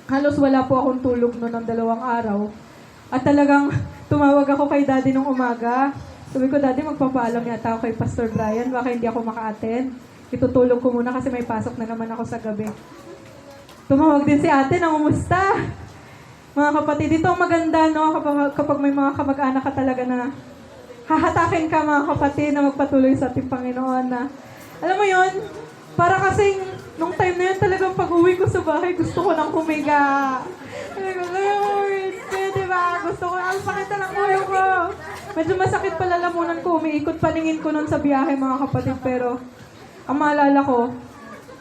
halos wala po akong tulog noon ng 2 araw. At talagang tumawag ako kay Daddy nung umaga. Sabi ko, Daddy, magpapaalam yata ako kay Pastor Brian. Baka hindi ako maka-attend. Itutulog ko muna kasi may pasok na naman ako sa gabi. Tumawag din si ate na umusta. Mga kapatid, ito ang maganda, no? Kapag may mga kamag-anak ka talaga na hahatakin ka, mga kapatid, na magpatuloy sa ating Panginoon na, alam mo yon, para kasing, nung time na yun, talagang pag-uwi ko sa bahay, gusto ko nang humiga. Sabi ko, Lord, pwede ba? Gusto ko, ang sakit na ng ulo ko. Medyo masakit pa lalamunan ko, umiikot paningin ko nun sa biyahe, mga kapatid, pero, ang maalala ko,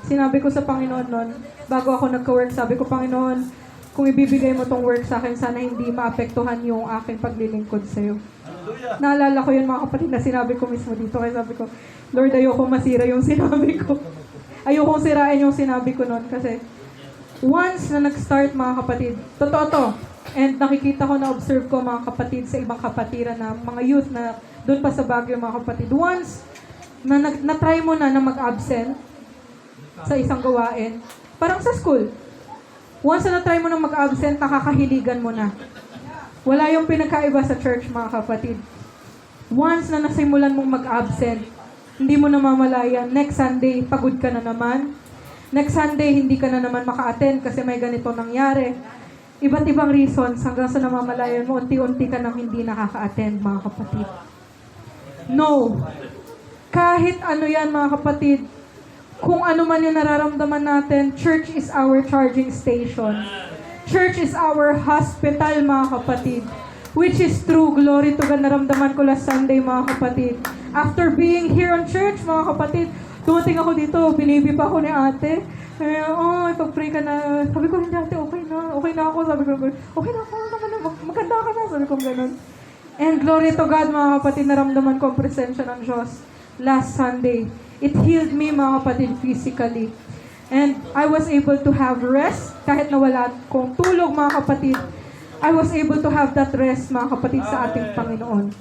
sinabi ko sa Panginoon nun, bago ako nagka-work, sabi ko, Panginoon, kung ibibigay mo tong work sa akin, sana hindi maapektuhan yung aking paglilingkod sa'yo. Hallelujah. Naalala ko yun mga kapatid na sinabi ko mismo dito. Kaya sabi ko, Lord, ayoko masira yung sinabi ko. Ayoko sirain yung sinabi ko noon kasi once na nag-start mga kapatid, totoo to. And nakikita ko, na-observe ko mga kapatid sa ibang kapatiran na mga youth na doon pa sa Baguio mga kapatid. Once na na-try mo na mag-absent sa isang gawain, parang sa school, once na na-try mo na mag-absent, nakakahiligan mo na. Wala yung pinagkaiba sa church, mga kapatid. Once na nasimulan mong mag-absent, hindi mo na mamalayan, next Sunday, pagod ka na naman. Next Sunday, hindi ka na naman maka-attend kasi may ganito nangyari. Iba't ibang reasons hanggang sa namamalayan mo, unti-unti ka nang hindi nakaka-attend, mga kapatid. No. Kahit ano yan, mga kapatid, kung ano man yung nararamdaman natin, church is our charging station. Church is our hospital, mga kapatid. Which is true. Glory to God. Naramdaman ko last Sunday, mga kapatid. After being here on church, mga kapatid, dumating ako dito, binibi pa ako ni ate. Ipag-pray ka na. Sabi ko, hindi ate, okay na. Okay na ako. Sabi ko, okay na ako. Maganda ka na. Sabi ko, ganun. And glory to God, mga kapatid, naramdaman ko ang presensya ng Diyos last Sunday. It healed me, mga kapatid, physically. And I was able to have rest. Kahit nawala kong tulog, mga kapatid, I was able to have that rest, mga kapatid, sa ating Panginoon.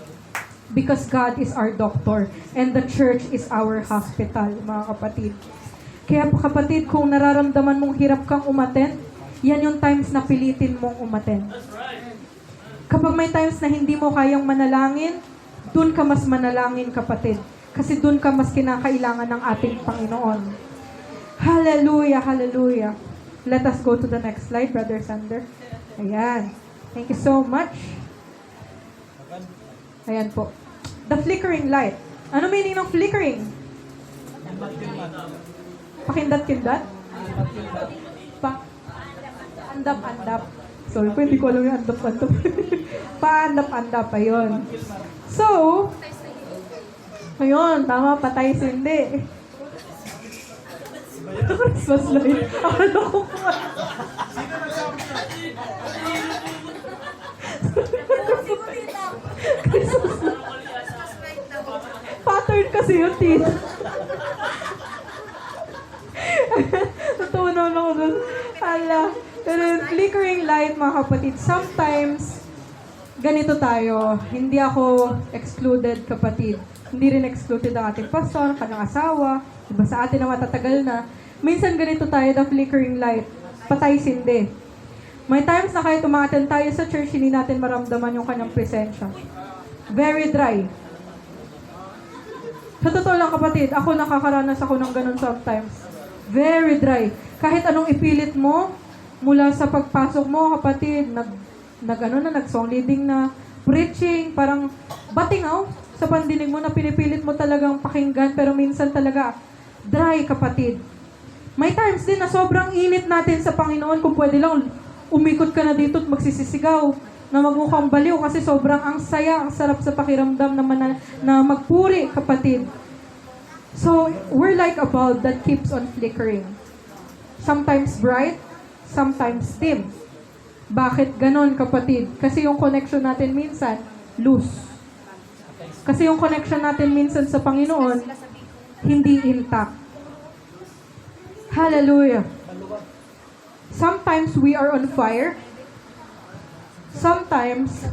Because God is our doctor. And the church is our hospital, mga kapatid. Kaya, kapatid, kung nararamdaman mong hirap kang umattend, yan yung times na pilitin mong umattend. Kapag may times na hindi mo kayang manalangin, dun ka mas manalangin, kapatid. Kasi dun ka mas kinakailangan ng ating Panginoon. Hallelujah, hallelujah. Let us go to the next slide, Brother Sander. Ayan. Thank you so much. Ayan po. The flickering light. Ano meaning ng flickering? Pakindat-kindat? Andap-andap. Sorry po, hindi ko alam yung andap-andap. Paandap-andap, ayun. So, ayun, tama, patay sindi. Christmas light. Akala ko po. Christmas light. Pattern kasi yung tito. Totoo naman ako dun. Hala. Pero flickering light, mga kapatid, sometimes, ganito tayo. Hindi ako excluded, kapatid. Hindi rin excluded ang ating pastor, kanyang asawa, iba sa atin na matatagal na. Minsan ganito tayo, the flickering light. Patay sindi. May times na kahit umaten tayo sa church, hindi natin maramdaman yung kanyang presensya. Very dry. Sa totoo lang, kapatid, ako nakakaranas ako ng ganun sometimes. Very dry. Kahit anong ipilit mo, mula sa pagpasok mo, kapatid, nag-song leading na, preaching, parang batingaw sa pandinig mo na pinipilit mo talagang pakinggan, pero minsan talaga dry, kapatid. May times din na sobrang init natin sa Panginoon, kung pwede lang, umikot ka na dito at magsisisigaw, na magmukhang baliw kasi sobrang ang saya, ang sarap sa pakiramdam na magpuri, kapatid. So, we're like a bulb that keeps on flickering. Sometimes bright, sometimes dim. Bakit ganon, kapatid? Kasi yung connection natin minsan, loose. Kasi yung connection natin minsan sa Panginoon, hindi intact. Hallelujah. Sometimes we are on fire. Sometimes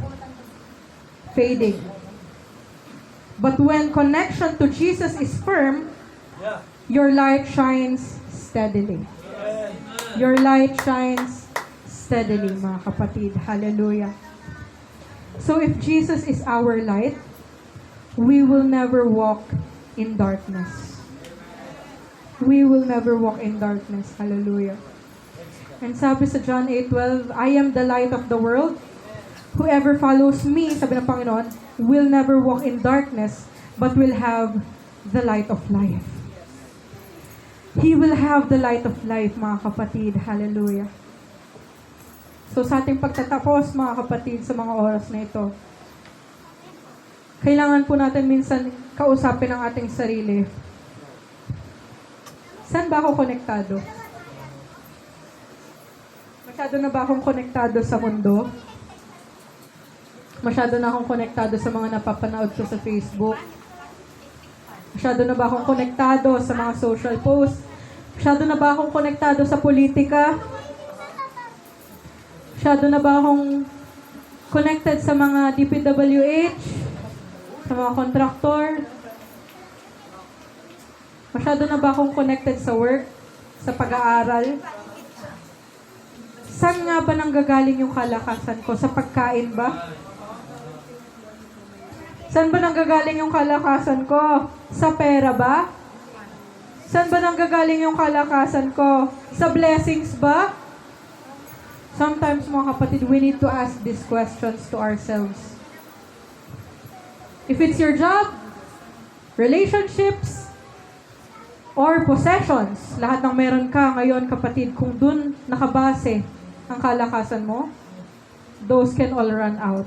fading. But when connection to Jesus is firm, Yeah. your light shines steadily. Your light shines steadily, mga kapatid. Hallelujah. So if Jesus is our light, we will never walk in darkness. We will never walk in darkness. Hallelujah. And sabi sa John 8:12, I am the light of the world. Whoever follows me, sabi ng Panginoon, will never walk in darkness, but will have the light of life. He will have the light of life, mga kapatid. Hallelujah. So sa ating pagtatapos, mga kapatid, sa mga oras na ito, kailangan po natin minsan kausapin ang ating sarili. Saan ba ako konektado? Masyado na ba akong konektado sa mundo? Masyado na akong konektado sa mga napapanood ko sa Facebook? Masyado na ba akong konektado sa mga social posts? Masyado na ba akong konektado sa politika? Masyado na ba akong connected sa mga DPWH? Sa mga kontraktor? Masyado na ba akong connected sa work? Sa pag-aaral? Saan nga ba nanggagaling yung kalakasan ko? Sa pagkain ba? Saan ba nanggagaling yung kalakasan ko? Sa pera ba? Saan ba nanggagaling yung kalakasan ko? Sa blessings ba? Sometimes, mga kapatid, we need to ask these questions to ourselves. If it's your job, relationships, or possessions, lahat ng meron ka ngayon, kapatid, kung dun nakabase ang kalakasan mo, those can all run out.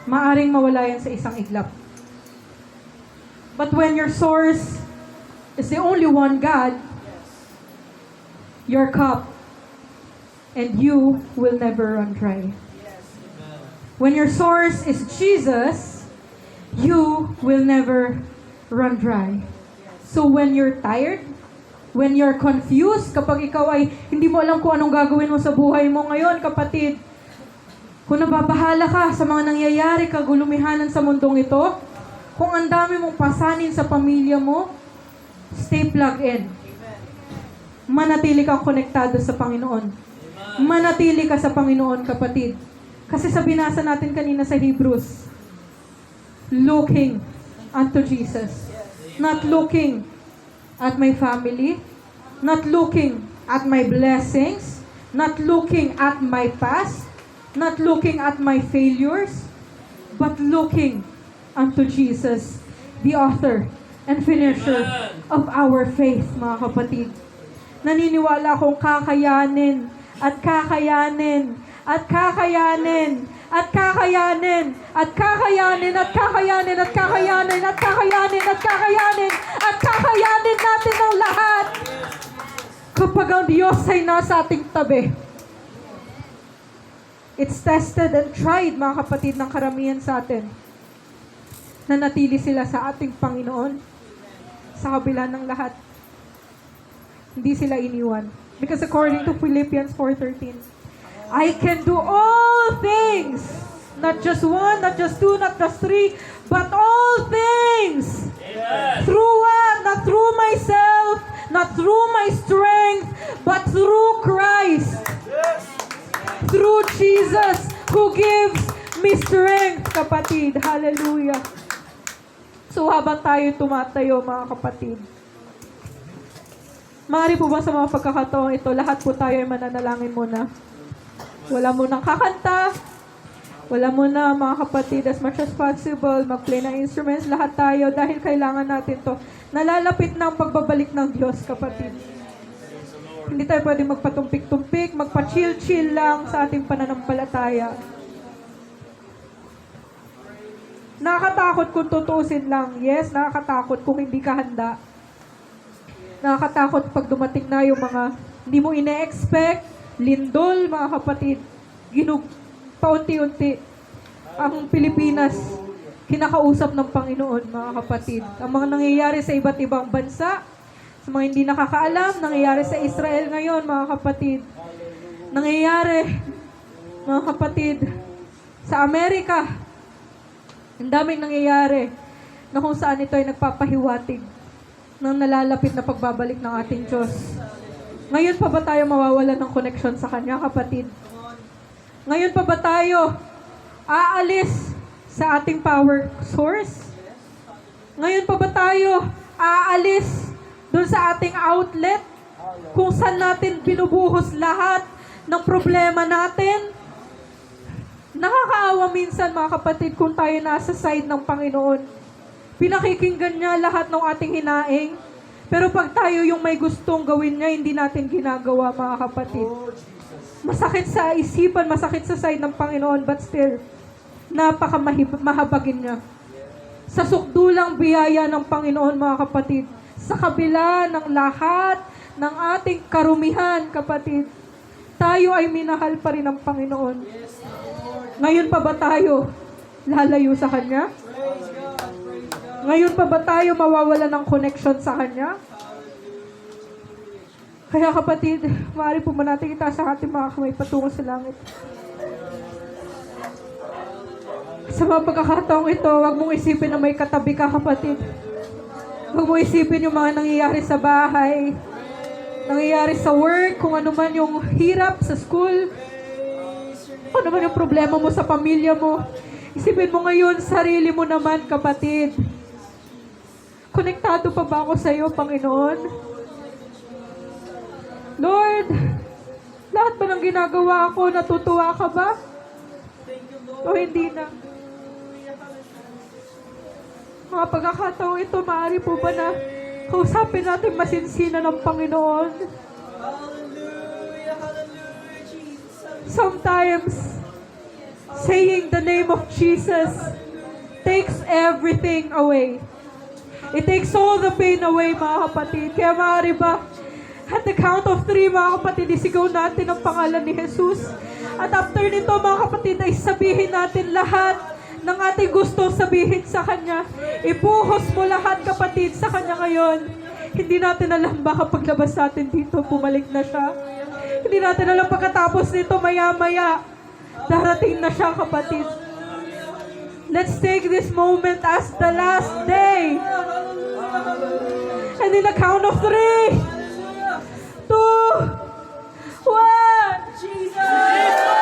Maaring mawala yan sa isang iglap. But when your source is the only one God, your cup and you will never run dry. When your source is Jesus, you will never run dry. So when you're tired, when you're confused, kapag ikaw ay hindi mo alam kung anong gagawin mo sa buhay mo ngayon, kapatid, kung nababahala ka sa mga nangyayari, kagulumihanan sa mundong ito, kung ang dami mong pasanin sa pamilya mo, stay plugged in. Manatili kang konektado sa Panginoon. Manatili ka sa Panginoon, kapatid. Kasi sa binasa natin kanina sa Hebrews, looking unto Jesus. Not looking at my family, not looking at my blessings, not looking at my past, not looking at my failures, but looking unto Jesus, the author and finisher of our faith, mga kapatid. Naniniwala akong kakayanin at kakayanin at kakayanin at kakayanin at kakayanin at kakayanin at kakayanin at kakayanin at kakayanin at kakayanin natin ang lahat kapag ang Diyos ay nasa ating tabi. It's tested and tried, mga kapatid, ng karamihan sa atin na natili sila sa ating Panginoon sa kabila ng lahat. Hindi sila iniwan. Because according to Philippians 4:13, I can do all things Not just one, not just two, not just three, but all things. Amen. Through what? Not through myself, not through my strength, but through Christ. Through Jesus who gives me strength, kapatid. Hallelujah. So habang tayo tumatayo, mga kapatid, maaari po ba sa mga pagkakataong ito, lahat po tayo ay mananalangin muna. Wala munang kakanta, wala muna mga kapatid, as much as possible, mag-play ng instruments, lahat tayo, dahil kailangan natin to. Nalalapit na ang pagbabalik ng Diyos, kapatid. Hindi tayo pwede magpatumpik-tumpik, magpa-chill-chill lang sa ating pananampalataya. Nakakatakot kung tutuusin lang. Yes, nakakatakot kung hindi ka handa. Nakakatakot pag dumating na yung mga hindi mo ine-expect, lindol, mga kapatid. Paunti-unti ang Pilipinas kinakausap ng Panginoon, mga kapatid. Ang mga nangyayari sa iba't ibang bansa, sa mga hindi nakakaalam, nangyayari sa Israel ngayon, mga kapatid. Nangyayari, mga kapatid, sa Amerika. Ang daming nangyayari na kung saan ito ay nagpapahiwatig ng nalalapit na pagbabalik ng ating Diyos. Ngayon pa ba tayo mawawalan ng connection sa Kanya, kapatid? Ngayon pa ba tayo aalis sa ating power source? Ngayon pa ba tayo aalis doon sa ating outlet kung saan natin binubuhos lahat ng problema natin? Nakakaawa minsan, mga kapatid, kung tayo nasa side ng Panginoon. Pinakikinggan niya lahat ng ating hinaing. Pero pag tayo yung may gustong gawin niya, hindi natin ginagawa, mga kapatid. Masakit sa isipan, masakit sa side ng Panginoon, but still, napakamahabagin niya. Sa sukdulang biyaya ng Panginoon, mga kapatid, sa kabila ng lahat ng ating karumihan, kapatid, tayo ay minahal pa rin ng Panginoon. Ngayon pa ba tayo lalayo sa Kanya? Ngayon pa ba tayo mawawala ng connection sa Kanya? Kaya kapatid, maaari po ba natin itaas sa ating mga kamay patungo sa langit? Sa mga pagkakataong ito, huwag mong isipin na may katabi ka, kapatid. Huwag mong isipin yung mga nangyayari sa bahay, nangyayari sa work, kung ano man yung hirap sa school, kung ano man yung problema mo sa pamilya mo. Isipin mo ngayon, sarili mo naman, kapatid. Konektado pa ba ako sa iyo, Panginoon? Lord, lahat ba ng ginagawa ko, natutuwa ka ba? O hindi na? Mga pagkakataong ito, maaari po ba na kausapin natin masinsinan ng Panginoon? Sometimes, saying the name of Jesus takes everything away. It takes all the pain away, mga kapatid. Kaya maaari ba, at the count of 3, mga kapatid, isigaw natin ang pangalan ni Jesus. At after nito, mga kapatid, ay sabihin natin lahat ng ating gusto sabihin sa Kanya. Ibuhos mo lahat, kapatid, sa Kanya ngayon. Hindi natin alam baka paglabas natin dito, pumalik na siya. Hindi natin alam pagkatapos nito, maya-maya, darating na siya, kapatid. Let's take this moment as the last day. And in the count of 3, 2, 1. Jesus!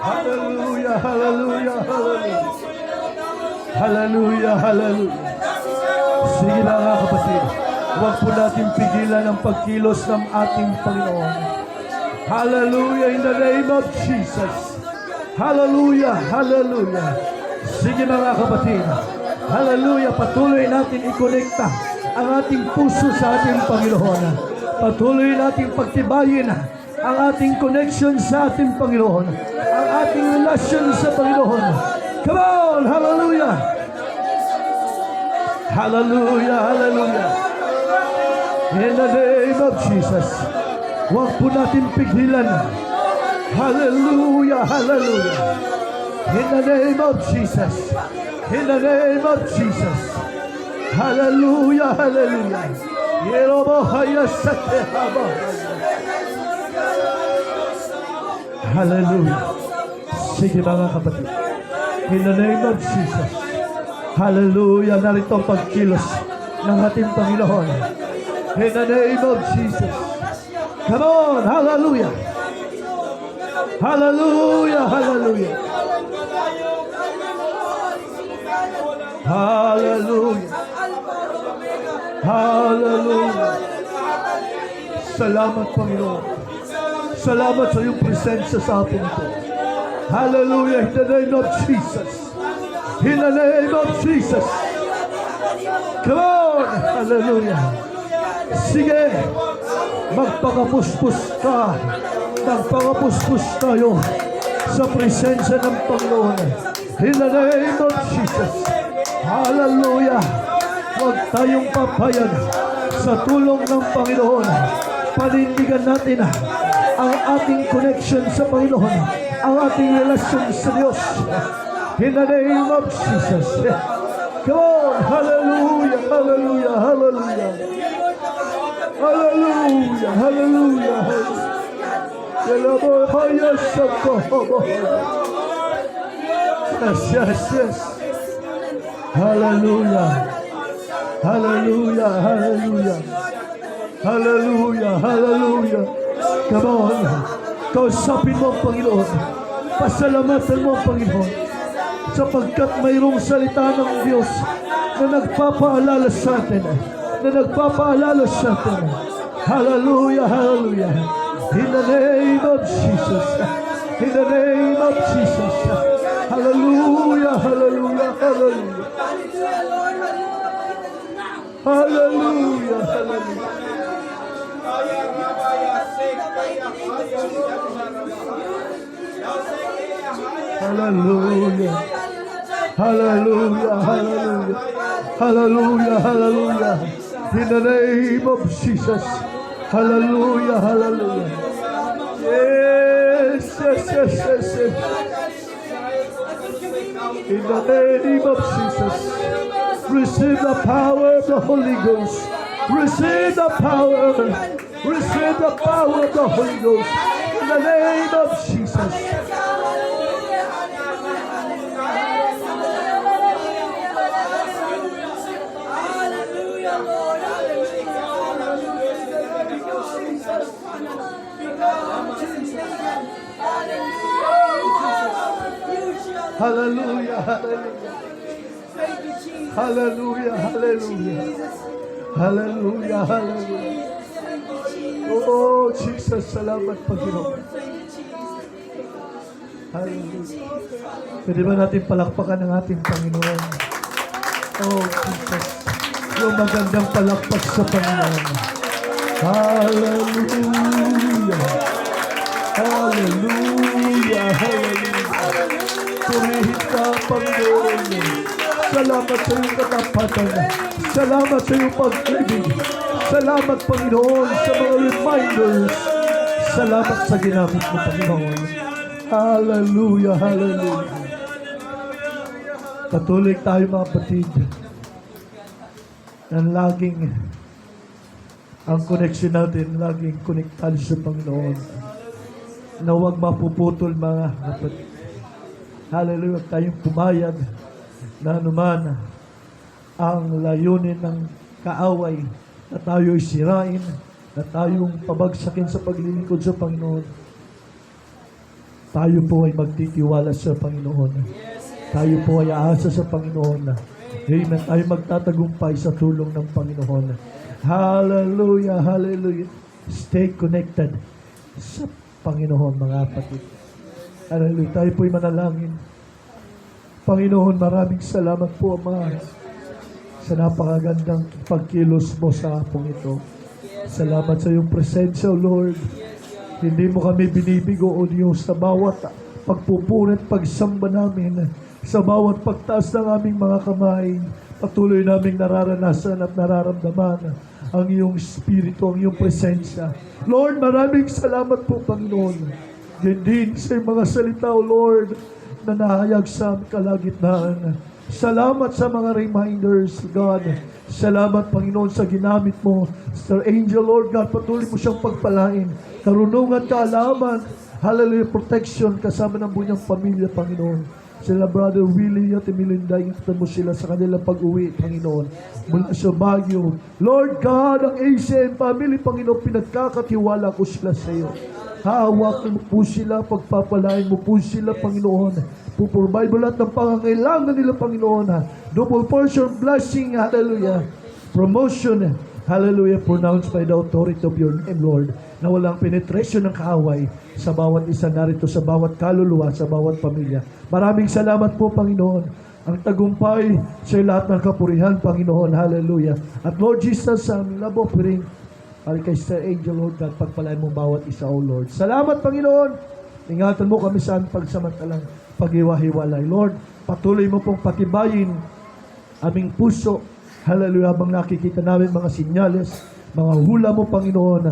Hallelujah, hallelujah, hallelujah. Hallelujah, hallelujah. Sige na nga kapatid. Huwag po natin pigilan ang pagkilos ng ating Panginoon. Hallelujah in the name of Jesus. Hallelujah, hallelujah. Sige na nga kapatid. Hallelujah, patuloy natin ikonekta ang ating puso sa ating Panginoon. Patuloy natin pagtibayin ang ating connection sa ating Panginoon. Ang ating relasyon sa Panginoon. Come on, hallelujah. Hallelujah, hallelujah. In the name of Jesus. Huwag po natin pigilan. Hallelujah, hallelujah. In the name of Jesus. In the name of Jesus. Hallelujah, hallelujah. Hallelujah. Sige mga kapatid. In the name of Jesus. Hallelujah. Narito ang pagkilos ng ating Panginoon. In the name of Jesus. Come on. Hallelujah. Hallelujah. Hallelujah. Hallelujah. Hallelujah. Salamat Panginoon. Salamat sa iyong presensya sa atin ito. Hallelujah. In the name of Jesus. In the name of Jesus. Come on. Hallelujah. Sige. Magpakapuspos ka. Magpakapuspos tayo sa presensya ng Panginoon. In the name of Jesus. Hallelujah. Huwag tayong papayag sa tulong ng Panginoon. Panindigan natin ang ating connection sa Panginoon, ang ating relasyon sa Diyos. In the name of Jesus. Come on. Hallelujah. Hallelujah. Hallelujah. Hallelujah. Hallelujah. Yes, yes, yes. Hallelujah. Hallelujah. Hallelujah. Hallelujah. Hallelujah. Come on. Kausapin mo ang Panginoon. Pasalamatan mo ang Panginoon. Sapagkat mayroong salita ng Diyos na nagpapaalala sa atin. Na nagpapaalala sa atin. Hallelujah. Hallelujah. In the name of Jesus. In the name of Jesus. Hallelujah. Hallelujah. Hallelujah. Hallelujah. Hallelujah. Hallelujah. Hallelujah. Hallelujah. Hallelujah. Hallelujah. In the name of Jesus. Hallelujah. Hallelujah. Yes. Yes. Yes. Yes. Yes. In the name of Jesus. Receive the power of the Holy Ghost. Receive the power. Receive the power of the Holy Ghost. In the name of Jesus. Hallelujah. Hallelujah. Hallelujah. Hallelujah. Hallelujah. Hallelujah. Oh, Jesus, salamat Panginoon. Hallelujah. Pwede ba natin palakpakan ang ating Panginoon? Oh, Jesus. Yung magandang palakpak sa Panginoon. Hallelujah. Hallelujah. Hallelujah. Purihin ka, Panginoon. Salamat sa iyong katapatan. Salamat sa iyong pag-ibig. Salamat, Panginoon, sa mga reminders. Salamat sa ginamit mo, Panginoon. Hallelujah, hallelujah. Patuloy tayo mga kapatid na laging ang connection natin, laging konektado sa Panginoon. Na huwag mapuputol mga kapatid. Hallelujah, huwag tayong pumayag na anuman ang layunin ng kaaway na tayo'y sirain, na tayong pabagsakin sa paglilingkod sa Panginoon. Tayo po ay magtitiwala sa Panginoon. Tayo po ay aasa sa Panginoon. Amen. Tayo magtatagumpay sa tulong ng Panginoon. Hallelujah, hallelujah. Stay connected sa Panginoon, mga kapatid. Hallelujah. Tayo po'y manalangin. Panginoon, maraming salamat po, Ama, sa napakagandang pagkilos mo sa hapong ito. Salamat sa iyong presensya, O Lord. Hindi mo kami binibigo, O Diyos, sa bawat pagpupunit, pagsamba namin, sa bawat pagtaas ng aming mga kamay. Patuloy naming nararanasan at nararamdaman ang iyong spirito, ang iyong presensya. Lord, maraming salamat po, Panginoon. Yan din sa mga salita, O Lord, na nahayag sa aming kalagitnaan. Salamat sa mga reminders, God. Salamat, Panginoon, sa ginamit mo. Sir Angel, Lord God, patuloy mo siyang pagpalain. Karunungan, kaalaman, hallelujah, protection, kasama ng bunyang pamilya, Panginoon. Sila Brother Willie at Melinda, ingatan mo sila sa kanilang pag-uwi, Panginoon. Mula sa Baguio. Lord God, ang ACN family, Panginoon, pinagkakatiwala ko sila sa iyo. Hahawakin mo po sila, pagpapalain mo po sila, Panginoon. Puprovide mo lahat ng pangangailangan nila, Panginoon. Double portion blessing, hallelujah. Promotion, hallelujah, pronounced by the authority of your name, Lord. Na walang penetration ng kaaway sa bawat isa narito, sa bawat kaluluwa, sa bawat pamilya. Maraming salamat po, Panginoon. Ang tagumpay sa lahat ng kapurihan, Panginoon, hallelujah. At Lord Jesus, ang love offering, para kay Sir Angel, Lord God, pagpalain mo bawat isa, O Lord. Salamat, Panginoon. Ingatan mo kami sa aming pagsamantalang paghiwa-hiwalay. Lord, patuloy mo pong patibayin aming puso. Hallelujah, habang nakikita namin mga sinyales, mga hula mo, Panginoon,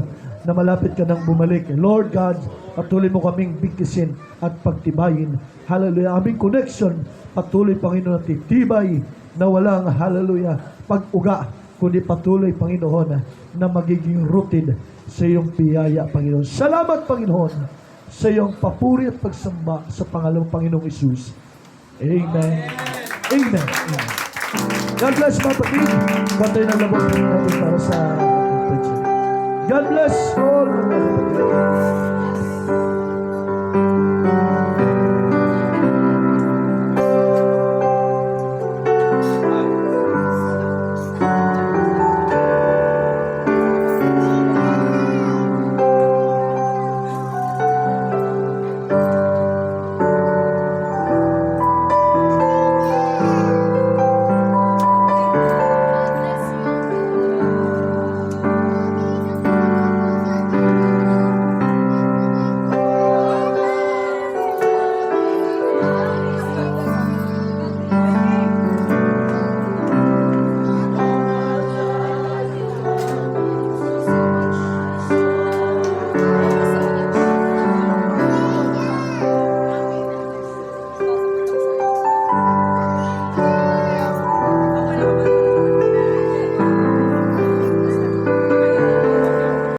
na malapit ka nang bumalik. Lord God, patuloy mo kaming bigkisin at pagtibayin. Hallelujah, aming connection, patuloy, Panginoon, at titibay na walang, hallelujah, pag-uga, kundi patuloy, Panginoon, na magiging rooted sa iyong piyaya, Panginoon. Salamat, Panginoon, sa iyong papuri at pagsamba sa pangalang Panginoong Isus. Amen. Amen. Amen. God bless, mga kapatid. Bantay ng labot natin para sa God bless all, mga kapatid.